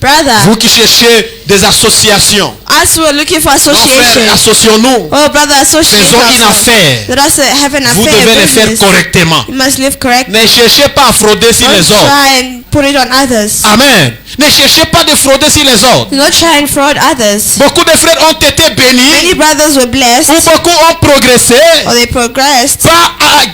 brother. vous qui cherchez des associations, As we're looking for non frère, association, associons-nous. oh brother, associate Faisons une ourselves. affaire. Let us have an Vous devez le affair faire business. correctement. You must live correct. Ne cherchez pas à frauder sur Don't les autres. try and put it on others. Amen. Ne cherchez pas de frauder sur les autres. Do not try and fraud others. Beaucoup de frères ont été bénis Many brothers were ou blessed beaucoup ont progressé or they progressed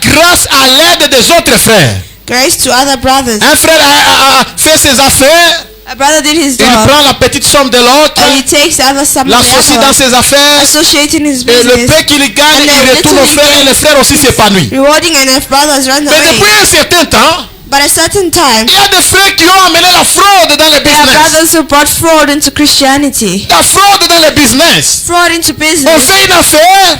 grâce à l'aide des autres frères. grace to other brothers. Un frère a fait ses affaires, A brother did his il job prend la petite somme de l'autre, and he takes the other some of l'associe the dans other, ses affaires, associate in his et le business, peu qu'il gagne, And then il retourne au little he frère et le frère aussi s'épanouit. rewarding, and if brothers run Mais depuis away. un certain temps, But at a certain time, il y a des frères qui ont amené la fraude dans le there are business. brothers who brought fraud into Christianity. La fraude dans le business. Fraud into On business. fait une affaire,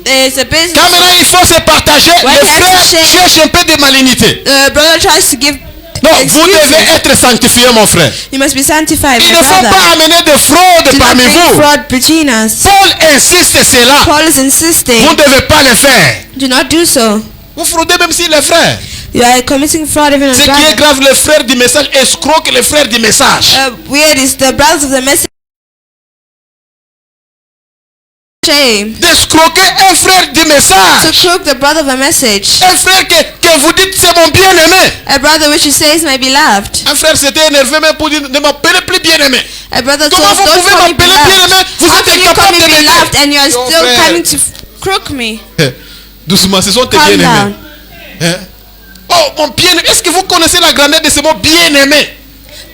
There's a business. quand maintenant il faut se partager, Ouais, les c'est frères attaché. cherchent un peu de malignité. Brother tries to give Non, vous excuses. devez être sanctifié, mon frère. You must be sanctified, Il my ne faut brother. pas amener de fraude Do not parmi bring vous. fraud between us. Paul insiste cela. Paul is Vous insisting, ne devez pas le faire. do not do so. Vous fraudez même si les frères. You are committing fraud even Ce as qui est brother. grave, les frères du message escroquent les frères du message. Weird is the brothers of the message. Shame D'escroquer un frère du to message. crook the brother of a message. Un frère que vous dites c'est mon bien-aimé. A brother which you say is my beloved. Un frère s'était énervé même pour dire ne m'appelez plus bien-aimé. A brother Comment told vous don't pouvez call me m'appeler beloved. bien-aimé? Vous How êtes can you call incapable me de m'aimer. beloved and you are Non, still frère. coming to crook me? Doucement, ce sont tes Calm bien-aimés. down. Hein? Oh, mon bien-aimé. Est-ce que vous connaissez la grandeur de ce mot bien-aimé?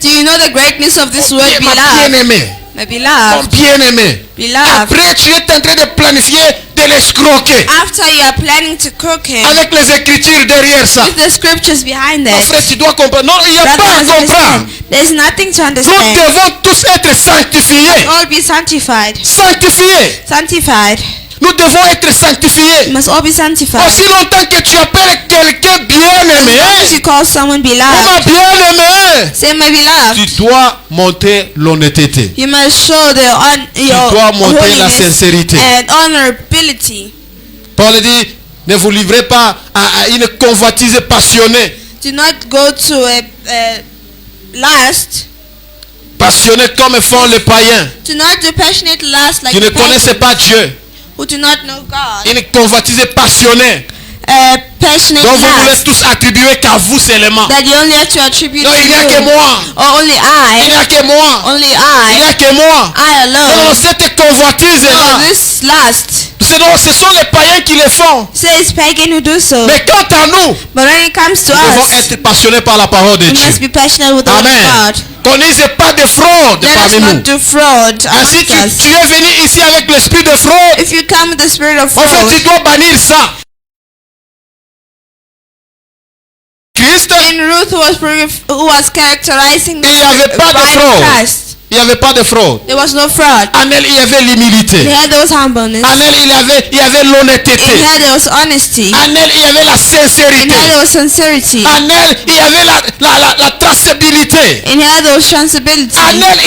Do you know the greatness of this word Ma beloved? bien-aimé. My Mon beloved. bien-aimé. Beloved. Après, tu es en train de planifier de l'escroquer. After you are planning to crook him Avec les écritures derrière ça. with the scriptures behind Mon it. frère, tu dois comprendre. Non, il n'y a Brother pas à must comprendre. understand. There's nothing to Nous understand. devons tous être sanctifiés. All be sanctified. Sanctifiés. Sanctified. Nous devons être sanctifiés. You must all be sanctified. Aussi longtemps que tu appelles quelqu'un bien-aimé, As you call someone ou beloved, ma bien-aimée, say my beloved. tu dois montrer l'honnêteté. You must show your dois montrer la holiness sincérité. and honorability. Paul dit, ne vous livrez pas à une convoitise passionnée. Do not go to a lust. Passionnée comme font les païens Do not do passionate lust like qui ne the pagans connaissent pas Dieu. who do not know God. Une convoitise passionnée Passionate dont vous voulez lust tous attribuer qu'à vous seulement. that you only have to attribute Non, to il n'y a que you. moi. Or only Il n'y I. a que moi. Only Il n'y I. a que moi. I Non, non, alone. cette convoitise No, là, this lust. ce sont les païens qui le font. Says pagan who do so. Mais quant à nous, But when it comes to nous devons us, être passionnés par la parole de we Dieu. must be passionate with the word of Amen. God. Qu'on n'use pas de fraude Let us parmi not nous. do fraud Ainsi, amongst us. tu es venu ici avec l'esprit de fraude. If you come with the spirit of En fait, fraud, tu dois bannir ça. Christ, in Ruth who was characterizing the il n'y avait pas de bride of fraude. Christ, il n'y avait pas de fraude. There was no fraud. En elle, il y avait l'humilité. In her there was humbleness. En elle, il y avait l'honnêteté. In her there was honesty. En elle, il y avait la In sincérité. her there was sincerity. En elle, il y avait la traçabilité. In her there was transability. En elle,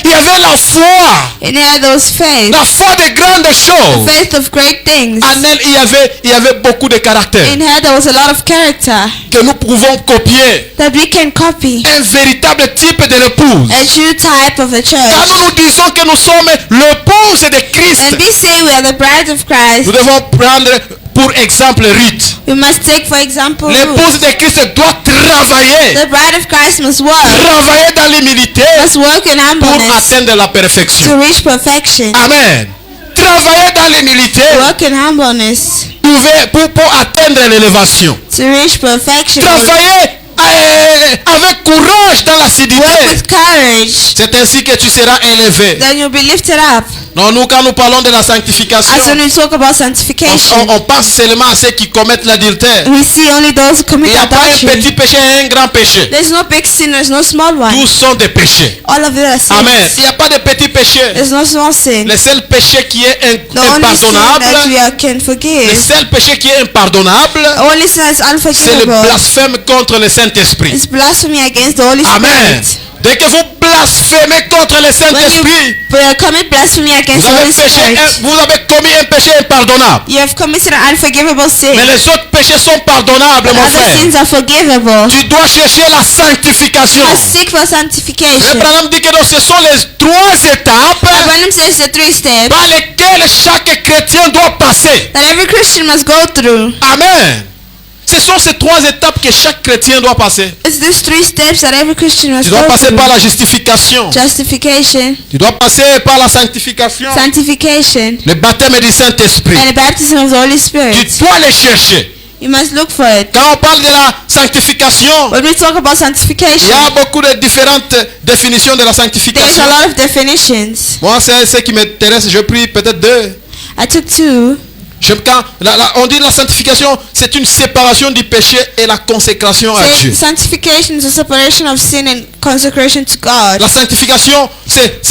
il y avait la foi. In her there was faith. La foi de grandes choses. Faith of great things. En elle, il y avait beaucoup de caractère In her there was a lot of character que nous pouvons copier. that we can copy. Un véritable type de l'épouse. A true type of a Quand church. nous disons que nous sommes l'épouse de Christ, When we say we are the bride of Christ, nous devons prendre pour exemple Ruth. we must take for example L'épouse Ruth. de Christ doit travailler. The bride of Christ must work. Travailler dans l'humilité Must work in pour humbleness atteindre la perfection. to reach perfection. Amen. Travailler dans l'humilité Work in humbleness pour atteindre l'élévation. to reach perfection. Travailler avec courage dans Work l'assiduité. with courage. C'est ainsi que tu seras élevé. Then you'll be lifted up. Non, nous, quand nous parlons de la sanctification, As when we talk about sanctification, on pense seulement à ceux qui commettent l'adultère. we see only those who Il commit n'y a pas un adultery. petit péché et un grand péché. There's no big sin, there's no small one. Tous sont des péchés. All of them are sins. Amen. Il n'y a pas de petit péché. There's no small sin. Le seul péché qui est The only sin that we impardonnable, can le forgive, seul péché qui est impardonnable, the only sin that's c'est le unforgivable, blasphème contre le Saint-Esprit. is blasphemy against the Holy Amen. Spirit. Dès que vous blasphémez contre le When Saint-Esprit, you commit blasphemy against the Holy Spirit, vous avez commis un péché impardonnable. you have committed an unforgivable sin. Mais les autres péchés sont pardonnables, mon Other frère. sins are forgivable. Tu dois chercher la sanctification. You must seek for sanctification. Abraham dit que donc ce sont les trois étapes Abraham says the 3 steps par lesquelles chaque chrétien doit passer. that every Christian must go through. Amen. Ce sont ces trois étapes que chaque chrétien doit passer. It's these 3 steps that every Christian must Tu dois go passer through. par la justification. Justification, Tu dois passer par la sanctification. sanctification, Le baptême du Saint-Esprit. and the baptism of the Holy Tu Spirit. dois les chercher. You must look for it. Quand on parle de la sanctification, When we talk about il y sanctification, a beaucoup de différentes définitions de la there's sanctification. a lot of definitions. Moi, c'est ce qui m'intéresse. Je pris peut-être 2. I took 2. On dit la sanctification, c'est une séparation du péché et la consécration à Dieu. Sanctification is a separation of sin and consecration to God. La sanctification, c'est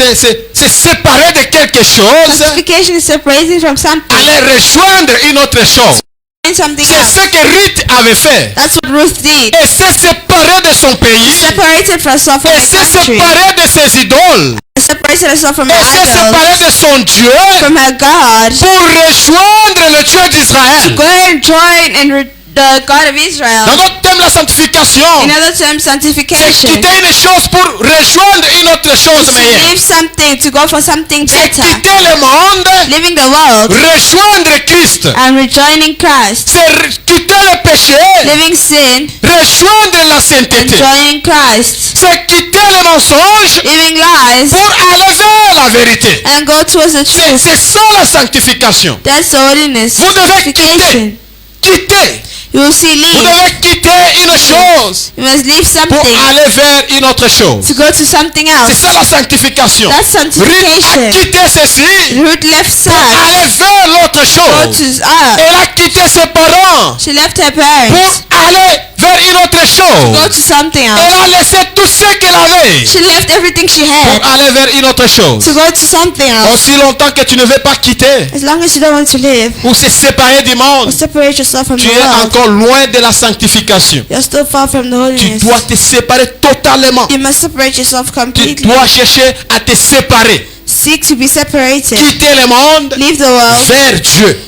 séparer de quelque chose, Sanctification is separating from something aller rejoindre une autre chose. and something C'est else. ce que Ruth avait fait. That's what Ruth did. Et s'est séparée de son pays. Separated herself from Et her s'est country. séparée de ses idoles. Separated herself from Et her s'est idols, séparée de son Dieu from her God, pour rejoindre le Dieu d'Israël. go and join and the God of Israel. Dans notre thème, la sanctification, In other terms, c'est sanctification. quitter une chose pour rejoindre une autre chose To meilleure. leave something to go for something C'est better. quitter le monde, Leaving the world rejoindre Christ. and rejoining Christ. C'est quitter le péché, Living sin rejoindre la and sainteté. joining Christ. C'est quitter le mensonge Living lies pour aller vers la vérité. and go towards the truth. C'est ça la sanctification. That's the holiness. Vous devez Sanctification. quitter. You will see Vous leave. devez quitter une chose You must leave pour something aller vers une autre chose. to go to something C'est else. ça la sanctification. That's Ruth a sanctification. quitté ceci Ruth left pour such. aller vers l'autre Go chose. to Elle a quitté ses parents She left her parents. pour aller vers une autre Go chose. to something Elle else. a laissé tout ce qu'elle avait She left everything she had pour aller vers une autre chose. to go to something else. Aussi longtemps que tu ne veux pas quitter As long as you don't want to live ou se séparer du or monde, separate yourself from the tu es world, encore loin de la sanctification. you're still far from the Tu holiness. dois te séparer totalement. You must separate yourself Tu completely. dois chercher à te séparer. Seek to be separated. Quitter le monde Leave the world vers Dieu.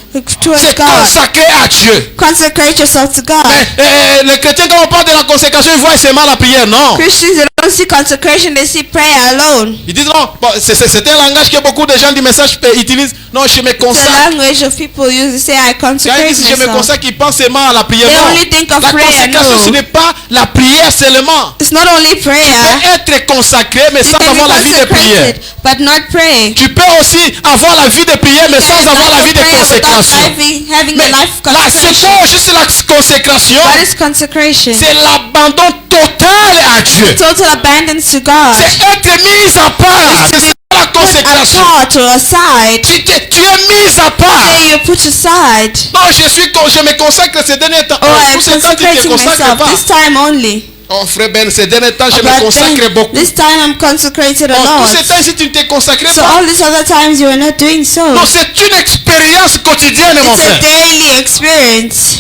towards C'est God. consacré à Dieu. Consecrate yourself to God. Mais les chrétiens, quand on parle de la consécration, ils voient seulement la prière. Non. Christians, they don't see consecration, they see prayer alone. Ils disent non. Bon, c'est un langage que beaucoup de gens du message utilisent. Non, je me It's the consacre. language of people use to say, I Quand consecrate ils disent je me myself. consacre, ils pensent seulement à la prière. They Non. only think of La prayer, consécration, no. ce n'est pas la prière seulement. It's not only prayer. Tu peux être consacré, mais You sans can be avoir la vie de prière. consecrated, but not pray. Tu peux aussi avoir la vie de prière, mais sans avoir la vie de consécration. Having Mais the life of là, c'est consecration. quoi juste la consécration? What is consecration? C'est l'abandon total à Dieu. Total abandon to God. C'est être mis à part. C'est ça la consécration. Apart or aside. Tu es mis à part. Say you put aside. Non, je me consacre ces derniers temps. Oh, I am Tout ce temps, tu te consecrating consacres myself pas. this time only. Oh frère Ben, ces derniers temps, je me But consacre then, beaucoup. this time I'm consecrated a Oh, tous lot. ces temps ici, tu ne t'es consacré So pas. all these other times you were not doing so. Non, c'est une expérience quotidienne, mon It's a frère. daily experience.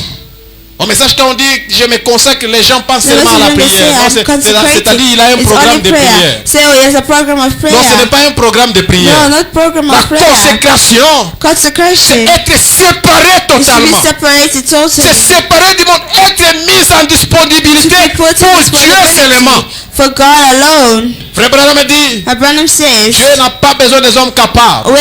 Au message, quand on dit je me consacre, les gens pensent The seulement à la message when they say prière. Non, I'm c'est-à-dire il a un consecrated, it's programme only de prayer. prière. Say, oh, yes, a program of Non, ce n'est prayer. pas un programme de No, prière. not program La of prayer. consécration, Consecration. c'est être séparé Is to be totalement. separated C'est totally. séparé du monde, être mis en disponibilité To be put in pour Dieu seulement. for God alone. Frère Branham dit, My Branham says, Dieu n'a pas besoin des hommes capables.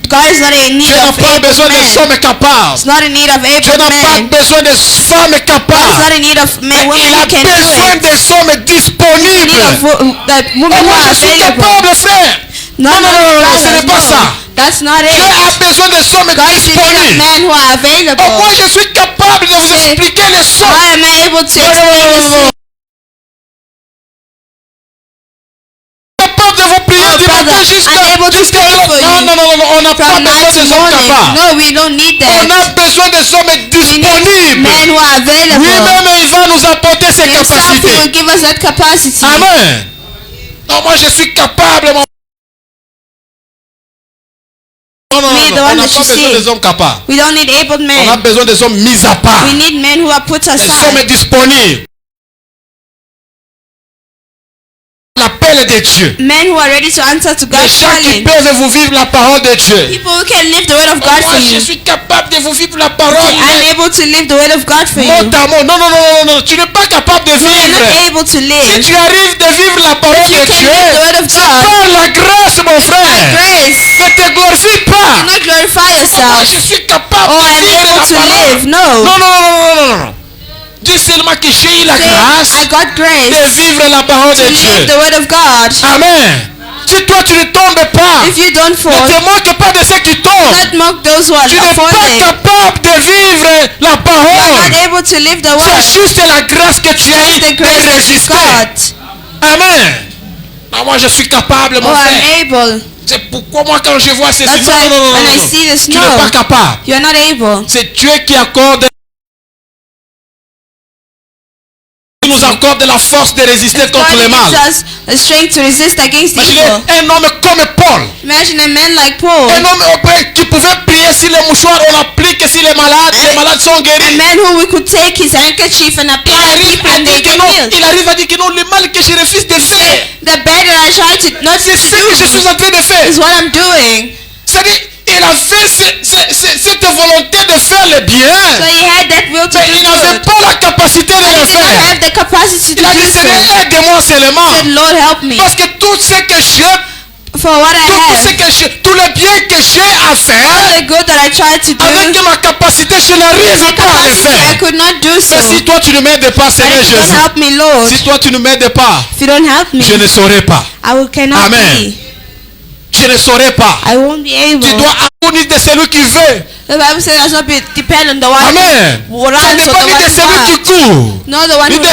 God is not in need Dieu n'a of pas able besoin des men. hommes capables. It's not in need of Dieu able n'a pas men. besoin des femmes God is capables. not in need of men, women Il a who can do besoin it. des hommes In need disponibles. of that Et women who moi are je suis available. capable, frère. No, Non, non, non, non, brothers, ce n'est pas no. ça. That's not Dieu it. a besoin des hommes God is in need of disponibles. men who are Oh, available. moi je suis capable de vous Say, expliquer les choses. Why am I able to Non, non, explain non, this? non, non. Capable de vous prier Oh, du matin brother, jusqu'à I'm able to jusqu'à pray for non, you non, non, non, on n'a pas From besoin night des to hommes morning. capables. No, we don't need On that. a besoin des hommes We need disponibles. men who are available. Lui-même, il va nous apporter ses Himself who will capacités. give us that capacity. Amen. Non, moi je suis capable. Non, non, non, Me, non, the on one n'a that pas you besoin see. des hommes capables. We don't need able On a men. besoin des hommes mis à part. We need men who are put Des hommes aside. disponibles. L'appel de Dieu. Men who are ready to answer to Les God's gens qui calling. peuvent vous vivre la parole de Dieu. People who can live the word of God Moi, for je you. suis capable de vous vivre la parole. I'm able to live the word of God for Mot you. à mot. Non, non, non, non, non. Tu n'es pas capable de You are vivre. not able to Si live. tu arrives de vivre la parole If you de can Dieu, live the word of God, par la grâce, mon frère, grace, ne te glorifie pas. do not glorify Moi, yourself. je suis capable Oh, de I'm vivre able la to parole. live. Non, No. non, non, non, non, non. Dis seulement que j'ai eu la Say, grâce I got de grace vivre la parole to de live Dieu. the word of God. Amen. Si toi tu ne tombes pas, If you don't ne fall, te moque pas de ceux qui tombent. not mock those who are Tu n'es pas falling. capable de vivre la You are parole. not able to live the C'est word. juste la grâce que tu as eue The de grace of résister. God. Amen. Ah, moi je suis capable, mon Oh, frère. I'm able. C'est pourquoi moi quand je vois ceci, That's non, why non, non, non, when I non. see this, Tu n'es pas no, capable. you're not able. C'est Dieu qui accorde, qui nous accorde la force de résister God contre le mal. gives us the strength to resist against Imaginez evil. un homme comme Paul. Imagine a man like Paul, Un homme qui pouvait prier sur les mouchoirs, on applique sur les malades sont a guéris. man who we could take his handkerchief and Il apply on arrive people à and they dire que get non, healed. il arrive à dire que non, le mal que je refuse de faire, The bad that I try to not c'est ce que je suis do en train de faire. is what I'm doing. C'est-à-dire, il avait cette volonté de faire le bien, So he had that will to mais do il n'avait good. pas la capacité de He le did not faire. have the capacity to Il a do dit, so. Seigneur, aide-moi seulement. He said, Lord, help me. Parce que tout ce que j'ai, For what I have, tout le bien que j'ai à all faire, the good that I tried to do, avec ma capacité, je with n'arrive my pas à le capacity, I faire. could not do so. Mais si toi tu ne m'aides pas, But Seigneur if you don't Jésus, help me, Lord, si toi tu ne m'aides pas, if you don't help me, je ne saurais pas. cannot Amen. be. Je ne saurais pas. I won't be able. Tu dois apprendre de celui qui veut. The Bible says, "Does not be depend on the one Amen. who Ça runs or dépend the ni one de who celui qui walks, court, not the one ni who de